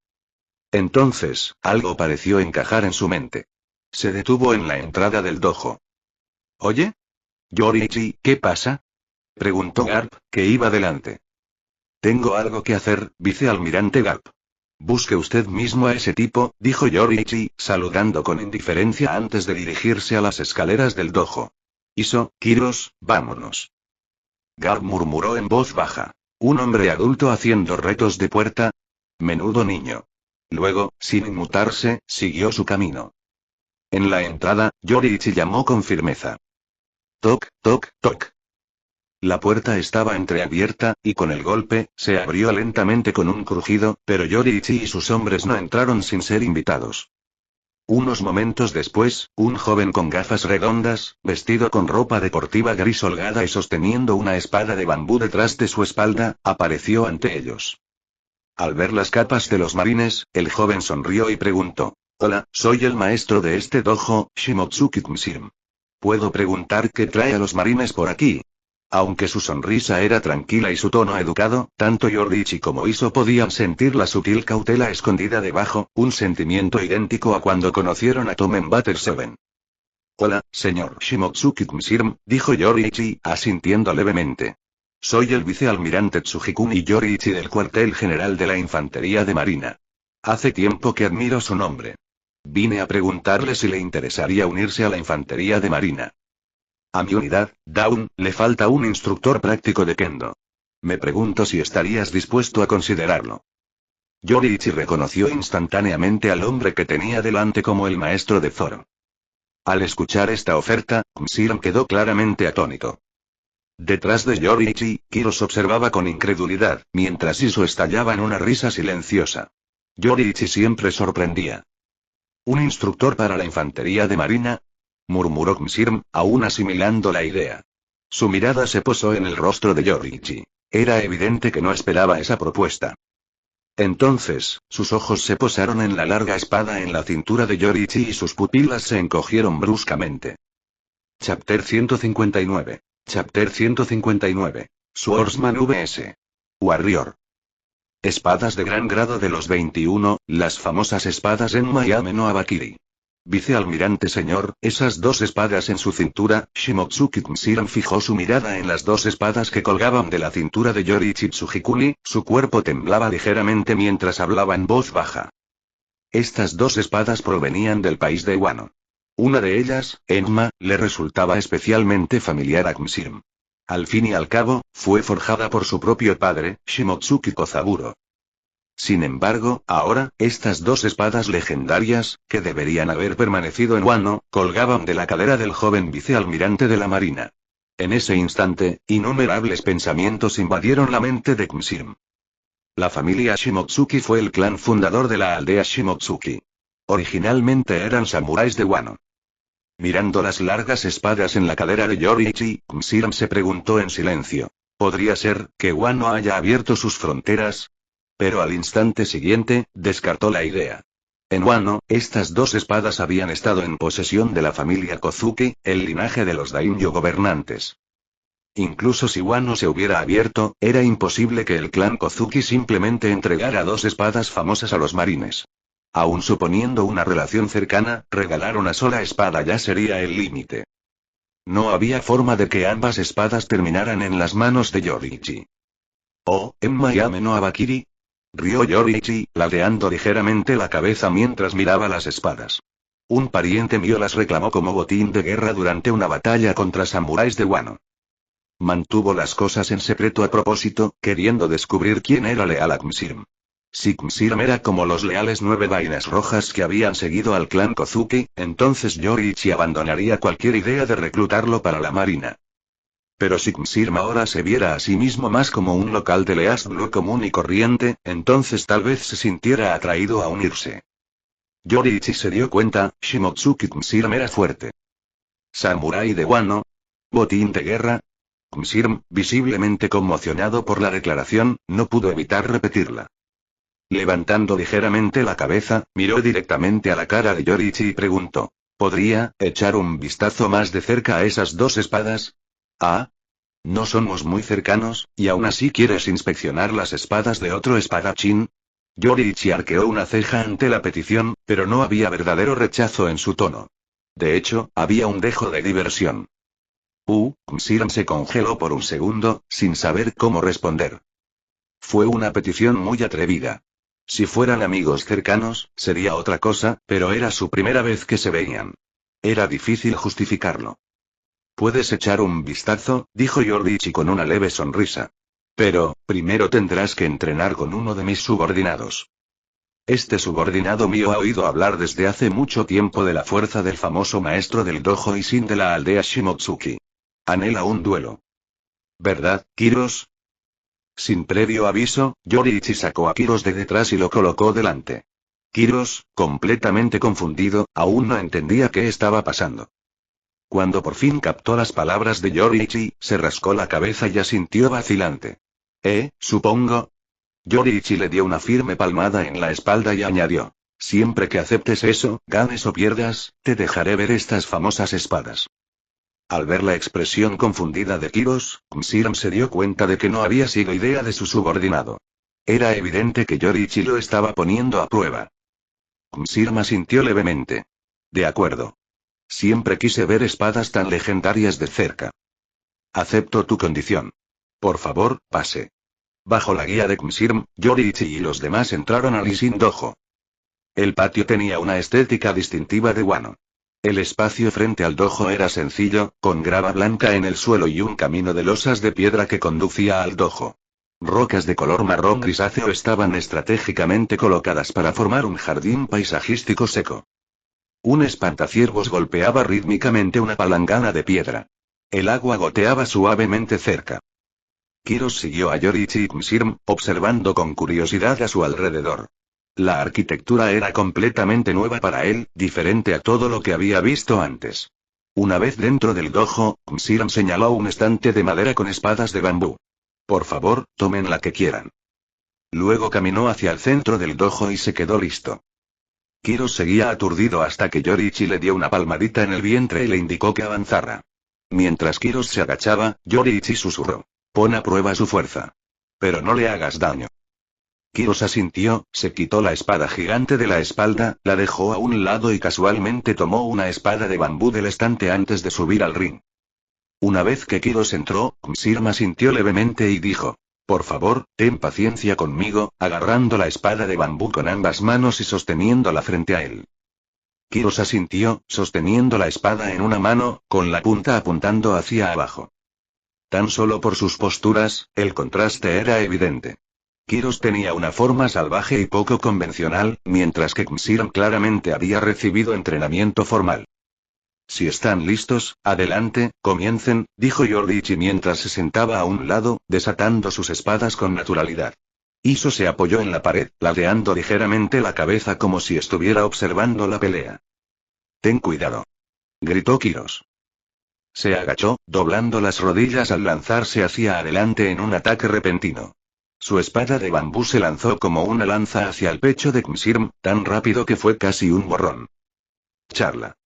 Entonces, algo pareció encajar en su mente. Se detuvo en la entrada del dojo. ¿Oye? Yoriichi, ¿qué pasa?, preguntó Garp, que iba delante. Tengo algo que hacer, vicealmirante Garp. Busque usted mismo a ese tipo, dijo Yoriichi, saludando con indiferencia antes de dirigirse a las escaleras del dojo. Iso, Kiros, vámonos. Garp murmuró en voz baja. ¿Un hombre adulto haciendo retos de puerta? Menudo niño. Luego, sin inmutarse, siguió su camino. En la entrada, Yoriichi llamó con firmeza. Toc, toc, toc. La puerta estaba entreabierta, y con el golpe, se abrió lentamente con un crujido, pero Yoriichi y sus hombres no entraron sin ser invitados. Unos momentos después, un joven con gafas redondas, vestido con ropa deportiva gris holgada y sosteniendo una espada de bambú detrás de su espalda, apareció ante ellos. Al ver las capas de los marines, el joven sonrió y preguntó: «Hola, soy el maestro de este dojo, Shimotsuki Tmsirm. ¿Puedo preguntar qué trae a los marines por aquí?» Aunque su sonrisa era tranquila y su tono educado, tanto Yoriichi como Iso podían sentir la sutil cautela escondida debajo, un sentimiento idéntico a cuando conocieron a Tom en Battle 7. «Hola, señor Shimotsuki Tmsirm», dijo Yoriichi, asintiendo levemente. «Soy el vicealmirante Tsujikuni Yoriichi del cuartel general de la Infantería de Marina. Hace tiempo que admiro su nombre. Vine a preguntarle si le interesaría unirse a la Infantería de Marina. A mi unidad, Dawn, le falta un instructor práctico de Kendo. Me pregunto si estarías dispuesto a considerarlo». Yoriichi reconoció instantáneamente al hombre que tenía delante como el maestro de Zoro. Al escuchar esta oferta, Tmsirm quedó claramente atónito. Detrás de Yoriichi, Kiros observaba con incredulidad, mientras Iso estallaba en una risa silenciosa. Yoriichi siempre sorprendía. «¿Un instructor para la infantería de marina?», murmuró Tmsirm, aún asimilando la idea. Su mirada se posó en el rostro de Yoriichi. Era evidente que no esperaba esa propuesta. Entonces, sus ojos se posaron en la larga espada en la cintura de Yoriichi y sus pupilas se encogieron bruscamente. Chapter 159. Chapter 159. Swordsman vs. Warrior. Espadas de gran grado de los 21, las famosas espadas Enma y Ame no Abakiri. Vicealmirante señor, esas dos espadas en su cintura. Shimotsuki Tmsirm fijó su mirada en las dos espadas que colgaban de la cintura de Yoriichi Tsujikuni, su cuerpo temblaba ligeramente mientras hablaba en voz baja. Estas dos espadas provenían del país de Wano. Una de ellas, Enma, le resultaba especialmente familiar a Tmsirm. Al fin y al cabo, fue forjada por su propio padre, Shimotsuki Kozaburo. Sin embargo, ahora, estas dos espadas legendarias, que deberían haber permanecido en Wano, colgaban de la cadera del joven vicealmirante de la marina. En ese instante, innumerables pensamientos invadieron la mente de Tmsirm. La familia Shimotsuki fue el clan fundador de la aldea Shimotsuki. Originalmente eran samuráis de Wano. Mirando las largas espadas en la cadera de Yoriichi, Tmsirm se preguntó en silencio: ¿podría ser que Wano haya abierto sus fronteras? Pero al instante siguiente, descartó la idea. En Wano, estas dos espadas habían estado en posesión de la familia Kozuki, el linaje de los daimyo gobernantes. Incluso si Wano se hubiera abierto, era imposible que el clan Kozuki simplemente entregara dos espadas famosas a los marines. Aun suponiendo una relación cercana, regalar una sola espada ya sería el límite. No había forma de que ambas espadas terminaran en las manos de Yoriichi. «Oh, Enma y Ame no Abakiri», rió Yoriichi, ladeando ligeramente la cabeza mientras miraba las espadas. «Un pariente mío las reclamó como botín de guerra durante una batalla contra samuráis de Wano. Mantuvo las cosas en secreto a propósito, queriendo descubrir quién era leal a Tmsirm. Si Tmsirm era como los leales 9 vainas rojas que habían seguido al clan Kozuki, entonces Yoriichi abandonaría cualquier idea de reclutarlo para la marina. Pero si Tmsirm ahora se viera a sí mismo más como un local de Least Blue común y corriente, entonces tal vez se sintiera atraído a unirse. Yoriichi se dio cuenta, Shimotsuki Tmsirm era fuerte. ¿Samurái de Wano? ¿Botín de guerra? Tmsirm, visiblemente conmocionado por la declaración, no pudo evitar repetirla. Levantando ligeramente la cabeza, miró directamente a la cara de Yoriichi y preguntó: ¿podría echar un vistazo más de cerca a esas dos espadas? ¿Ah? ¿No somos muy cercanos, y aún así quieres inspeccionar las espadas de otro espadachín? Yoriichi arqueó una ceja ante la petición, pero no había verdadero rechazo en su tono. De hecho, había un dejo de diversión. Tmsirm se congeló por un segundo, sin saber cómo responder. Fue una petición muy atrevida. Si fueran amigos cercanos, sería otra cosa, pero era su primera vez que se veían. Era difícil justificarlo. «Puedes echar un vistazo», dijo Yoriichi con una leve sonrisa. «Pero, primero tendrás que entrenar con uno de mis subordinados. Este subordinado mío ha oído hablar desde hace mucho tiempo de la fuerza del famoso maestro del dojo Ishin de la aldea Shimotsuki. Anhela un duelo». ¿Verdad, Kiros? Sin previo aviso, Yoriichi sacó a Kiros de detrás y lo colocó delante. Kiros, completamente confundido, aún no entendía qué estaba pasando. Cuando por fin captó las palabras de Yoriichi, se rascó la cabeza y asintió vacilante. Supongo. Yoriichi le dio una firme palmada en la espalda y añadió. Siempre que aceptes eso, ganes o pierdas, te dejaré ver estas famosas espadas. Al ver la expresión confundida de Kiros, Msiram se dio cuenta de que no había sido idea de su subordinado. Era evidente que Yoriichi lo estaba poniendo a prueba. Msiram asintió levemente. De acuerdo. Siempre quise ver espadas tan legendarias de cerca. Acepto tu condición. Por favor, pase. Bajo la guía de Msiram, Yoriichi y los demás entraron al Ishin Dojo. El patio tenía una estética distintiva de Wano. El espacio frente al dojo era sencillo, con grava blanca en el suelo y un camino de losas de piedra que conducía al dojo. Rocas de color marrón grisáceo estaban estratégicamente colocadas para formar un jardín paisajístico seco. Un espantaciervos golpeaba rítmicamente una palangana de piedra. El agua goteaba suavemente cerca. Kiros siguió a Yoriichi y Msiram, observando con curiosidad a su alrededor. La arquitectura era completamente nueva para él, diferente a todo lo que había visto antes. Una vez dentro del dojo, Msiram señaló un estante de madera con espadas de bambú. Por favor, tomen la que quieran. Luego caminó hacia el centro del dojo y se quedó listo. Kiros seguía aturdido hasta que Yoriichi le dio una palmadita en el vientre y le indicó que avanzara. Mientras Kiros se agachaba, Yoriichi susurró. Pon a prueba su fuerza. Pero no le hagas daño. Kiros asintió, se quitó la espada gigante de la espalda, la dejó a un lado y casualmente tomó una espada de bambú del estante antes de subir al ring. Una vez que Kiros entró, Msiram asintió levemente y dijo. Por favor, ten paciencia conmigo, agarrando la espada de bambú con ambas manos y sosteniéndola frente a él. Kiros asintió, sosteniendo la espada en una mano, con la punta apuntando hacia abajo. Tan solo por sus posturas, el contraste era evidente. Kiros tenía una forma salvaje y poco convencional, mientras que Msiram claramente había recibido entrenamiento formal. Si están listos, adelante, comiencen, dijo Yoriichi mientras se sentaba a un lado, desatando sus espadas con naturalidad. Iso se apoyó en la pared, ladeando ligeramente la cabeza como si estuviera observando la pelea. Ten cuidado. Gritó Kiros. Se agachó, doblando las rodillas al lanzarse hacia adelante en un ataque repentino. Su espada de bambú se lanzó como una lanza hacia el pecho de Msiram, tan rápido que fue casi un borrón. Charla.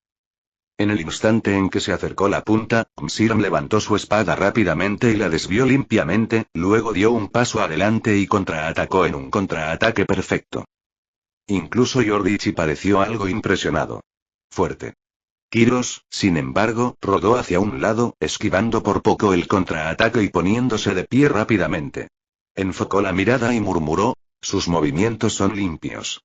En el instante en que se acercó la punta, Msiram levantó su espada rápidamente y la desvió limpiamente, luego dio un paso adelante y contraatacó en un contraataque perfecto. Incluso Yoriichi pareció algo impresionado. Fuerte. Kiros, sin embargo, rodó hacia un lado, esquivando por poco el contraataque y poniéndose de pie rápidamente. Enfocó la mirada y murmuró, sus movimientos son limpios.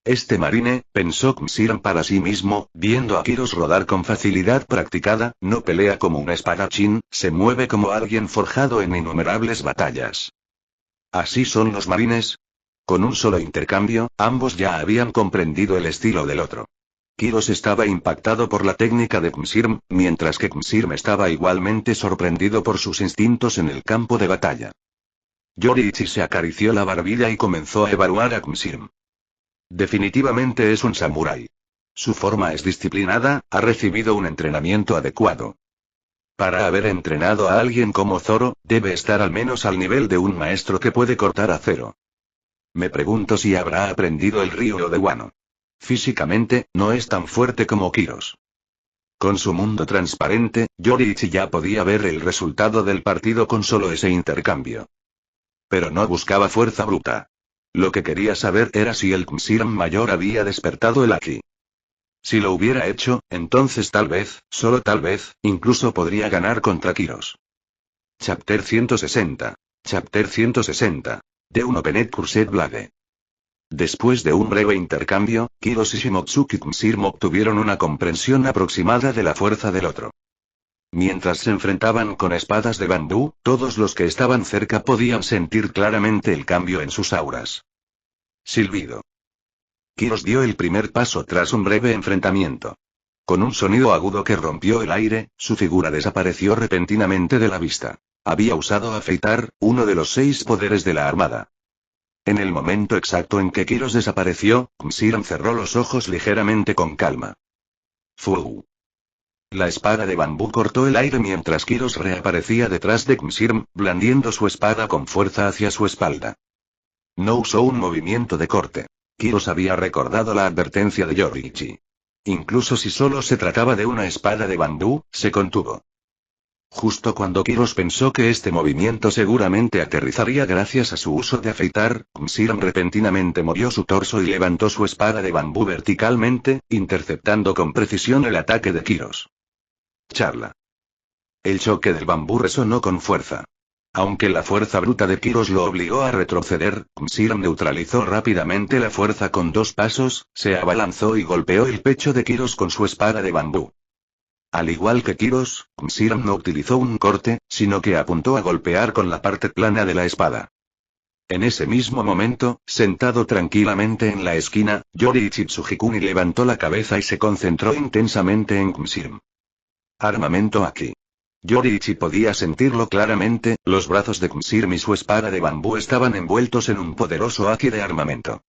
Este marine, pensó Msiram para sí mismo, viendo a Kiros rodar con facilidad practicada, no pelea como un espadachín, se mueve como alguien forjado en innumerables batallas. ¿Así son los marines? Con un solo intercambio, ambos ya habían comprendido el estilo del otro. Kiros estaba impactado por la técnica de Msiram, mientras que Msiram estaba igualmente sorprendido por sus instintos en el campo de batalla. Yoriichi se acarició la barbilla y comenzó a evaluar a Msiram. Definitivamente es un samurái. Su forma es disciplinada, ha recibido un entrenamiento adecuado. Para haber entrenado a alguien como Zoro, debe estar al menos al nivel de un maestro que puede cortar acero. Me pregunto si habrá aprendido el Ryū de Wano. Físicamente, no es tan fuerte como Kiros. Con su mundo transparente, Yoriichi ya podía ver el resultado del partido con solo ese intercambio. Pero no buscaba fuerza bruta. Lo que quería saber era si el Msiram mayor había despertado el Aki. Si lo hubiera hecho, entonces tal vez, solo tal vez, incluso podría ganar contra Kiros. Chapter 160. Chapter 160. De un Openet Curset Blade. Después de un breve intercambio, Kiros y Shimotsuki Msiram obtuvieron una comprensión aproximada de la fuerza del otro. Mientras se enfrentaban con espadas de bambú, todos los que estaban cerca podían sentir claramente el cambio en sus auras. Silbido. Kiros dio el primer paso tras un breve enfrentamiento. Con un sonido agudo que rompió el aire, su figura desapareció repentinamente de la vista. Había usado afeitar, uno de los 6 poderes de la armada. En el momento exacto en que Kiros desapareció, Msiram cerró los ojos ligeramente con calma. ¡Fu! La espada de bambú cortó el aire mientras Kiros reaparecía detrás de Msiram, blandiendo su espada con fuerza hacia su espalda. No usó un movimiento de corte. Kiros había recordado la advertencia de Yoriichi. Incluso si solo se trataba de una espada de bambú, se contuvo. Justo cuando Kiros pensó que este movimiento seguramente aterrizaría gracias a su uso de afeitar, Msiram repentinamente movió su torso y levantó su espada de bambú verticalmente, interceptando con precisión el ataque de Kiros. Charla. El choque del bambú resonó con fuerza. Aunque la fuerza bruta de Kiros lo obligó a retroceder, Msiram neutralizó rápidamente la fuerza con 2 pasos, se abalanzó y golpeó el pecho de Kiros con su espada de bambú. Al igual que Kiros, Msiram no utilizó un corte, sino que apuntó a golpear con la parte plana de la espada. En ese mismo momento, sentado tranquilamente en la esquina, Yoriichi Tsujikuni levantó la cabeza y se concentró intensamente en Msiram. Armamento aquí. Yoriichi podía sentirlo claramente, los brazos de Msiram y su espada de bambú estaban envueltos en un poderoso haki de armamento.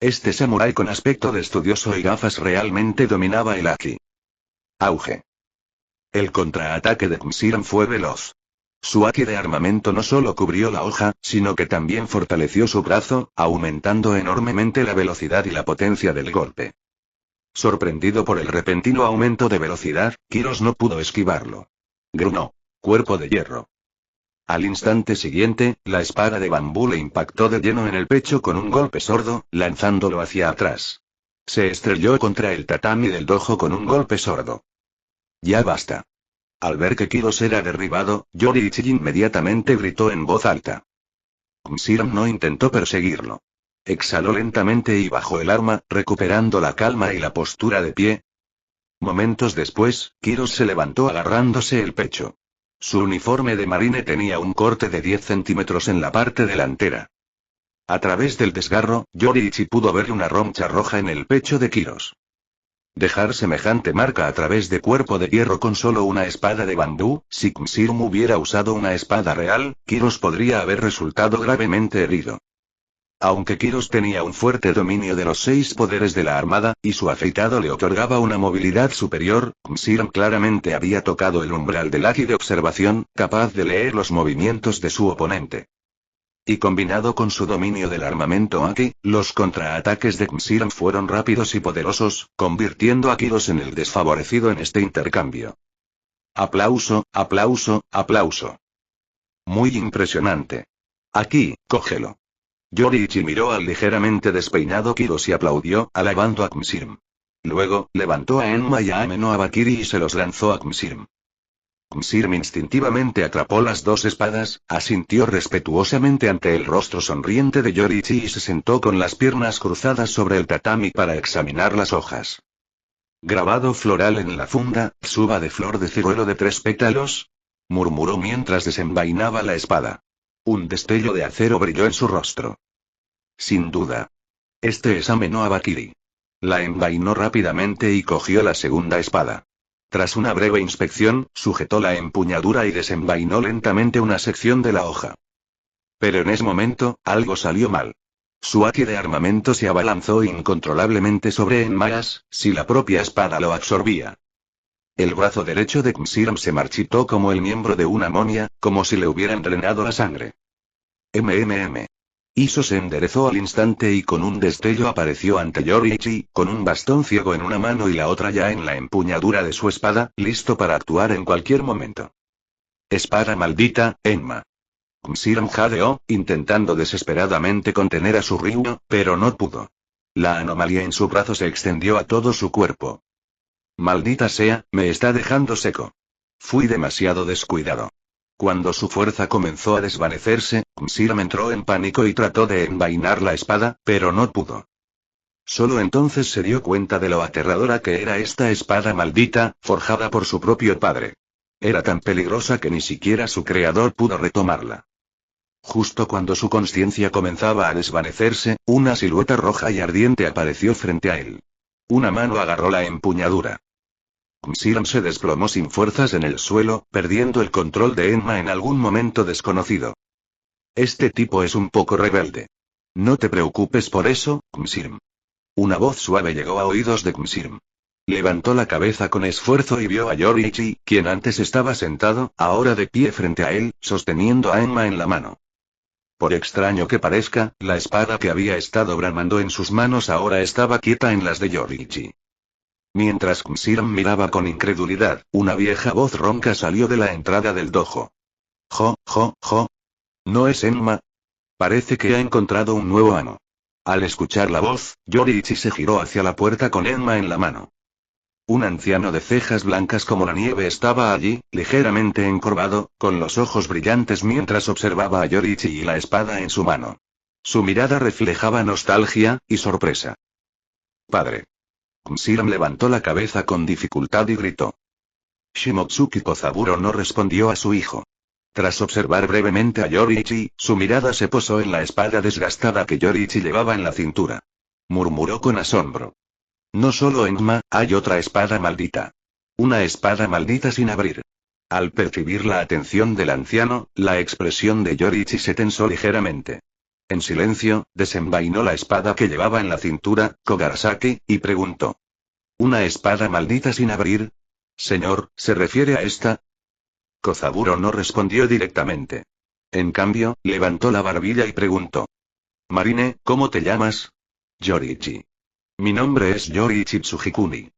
Este samurái con aspecto de estudioso y gafas realmente dominaba el haki. Auge. El contraataque de Msiram fue veloz. Su haki de armamento no solo cubrió la hoja, sino que también fortaleció su brazo, aumentando enormemente la velocidad y la potencia del golpe. Sorprendido por el repentino aumento de velocidad, Kiros no pudo esquivarlo. Grunó. Cuerpo de hierro. Al instante siguiente, la espada de bambú le impactó de lleno en el pecho con un golpe sordo, lanzándolo hacia atrás. Se estrelló contra el tatami del dojo con un golpe sordo. Ya basta. Al ver que Kiros era derribado, Yoriichi inmediatamente gritó en voz alta. Msiram no intentó perseguirlo. Exhaló lentamente y bajó el arma, recuperando la calma y la postura de pie. Momentos después, Kiros se levantó agarrándose el pecho. Su uniforme de marine tenía un corte de 10 centímetros en la parte delantera. A través del desgarro, Yoriichi pudo ver una roncha roja en el pecho de Kiros. Dejar semejante marca a través de cuerpo de hierro con solo una espada de bambú, si Msiram hubiera usado una espada real, Kiros podría haber resultado gravemente herido. Aunque Kiros tenía un fuerte dominio de los 6 poderes de la armada, y su afeitado le otorgaba una movilidad superior, Msiram claramente había tocado el umbral del haki de observación, capaz de leer los movimientos de su oponente. Y combinado con su dominio del armamento haki, los contraataques de Msiram fueron rápidos y poderosos, convirtiendo a Kiros en el desfavorecido en este intercambio. Aplauso, aplauso, aplauso. Muy impresionante. Aquí, cógelo. Yoriichi miró al ligeramente despeinado Kiros y aplaudió, alabando a Msiram. Luego, levantó a Enma y a Ame no Abakiri y se los lanzó a Msiram. Msiram instintivamente atrapó las 2 espadas, asintió respetuosamente ante el rostro sonriente de Yoriichi y se sentó con las piernas cruzadas sobre el tatami para examinar las hojas. Grabado floral en la funda, suba de flor de ciruelo de 3 pétalos, murmuró mientras desenvainaba la espada. Un destello de acero brilló en su rostro. Sin duda. Este es Ame no Abakiri. La envainó rápidamente y cogió la segunda espada. Tras una breve inspección, sujetó la empuñadura y desenvainó lentamente una sección de la hoja. Pero en ese momento, algo salió mal. Su haki de armamento se abalanzó incontrolablemente sobre Enmayas, si la propia espada lo absorbía. El brazo derecho de Msiram se marchitó como el miembro de una momia, como si le hubieran drenado la sangre. Iso se enderezó al instante y con un destello apareció ante Yoriichi, con un bastón ciego en una mano y la otra ya en la empuñadura de su espada, listo para actuar en cualquier momento. Espada maldita, Enma. Msiram jadeó, intentando desesperadamente contener a su Ryu, pero no pudo. La anomalía en su brazo se extendió a todo su cuerpo. Maldita sea, me está dejando seco. Fui demasiado descuidado. Cuando su fuerza comenzó a desvanecerse, Msiram entró en pánico y trató de envainar la espada, pero no pudo. Solo entonces se dio cuenta de lo aterradora que era esta espada maldita, forjada por su propio padre. Era tan peligrosa que ni siquiera su creador pudo retomarla. Justo cuando su conciencia comenzaba a desvanecerse, una silueta roja y ardiente apareció frente a él. Una mano agarró la empuñadura. Xiram se desplomó sin fuerzas en el suelo, perdiendo el control de Enma en algún momento desconocido. Este tipo es un poco rebelde. No te preocupes por eso, Xiram. Una voz suave llegó a oídos de Xiram. Levantó la cabeza con esfuerzo y vio a Yoriichi, quien antes estaba sentado, ahora de pie frente a él, sosteniendo a Enma en la mano. Por extraño que parezca, la espada que había estado bramando en sus manos ahora estaba quieta en las de Yoriichi. Mientras Xiram miraba con incredulidad, una vieja voz ronca salió de la entrada del dojo. Jo, jo, jo. ¿No es Enma? Parece que ha encontrado un nuevo amo. Al escuchar la voz, Yoriichi se giró hacia la puerta con Enma en la mano. Un anciano de cejas blancas como la nieve estaba allí, ligeramente encorvado, con los ojos brillantes mientras observaba a Yoriichi y la espada en su mano. Su mirada reflejaba nostalgia y sorpresa. Padre. Xiram levantó la cabeza con dificultad y gritó. Shimotsuki Kozaburo no respondió a su hijo. Tras observar brevemente a Yoriichi, su mirada se posó en la espada desgastada que Yoriichi llevaba en la cintura. Murmuró con asombro. No solo Enma, hay otra espada maldita. Una espada maldita sin abrir. Al percibir la atención del anciano, la expresión de Yoriichi se tensó ligeramente. En silencio, desenvainó la espada que llevaba en la cintura, Kogarasaki, y preguntó. ¿Una espada maldita sin abrir? Señor, ¿se refiere a esta? Kozaburo no respondió directamente. En cambio, levantó la barbilla y preguntó. Marine, ¿cómo te llamas? Yoriichi. Mi nombre es Yoriichi Tsujikuni.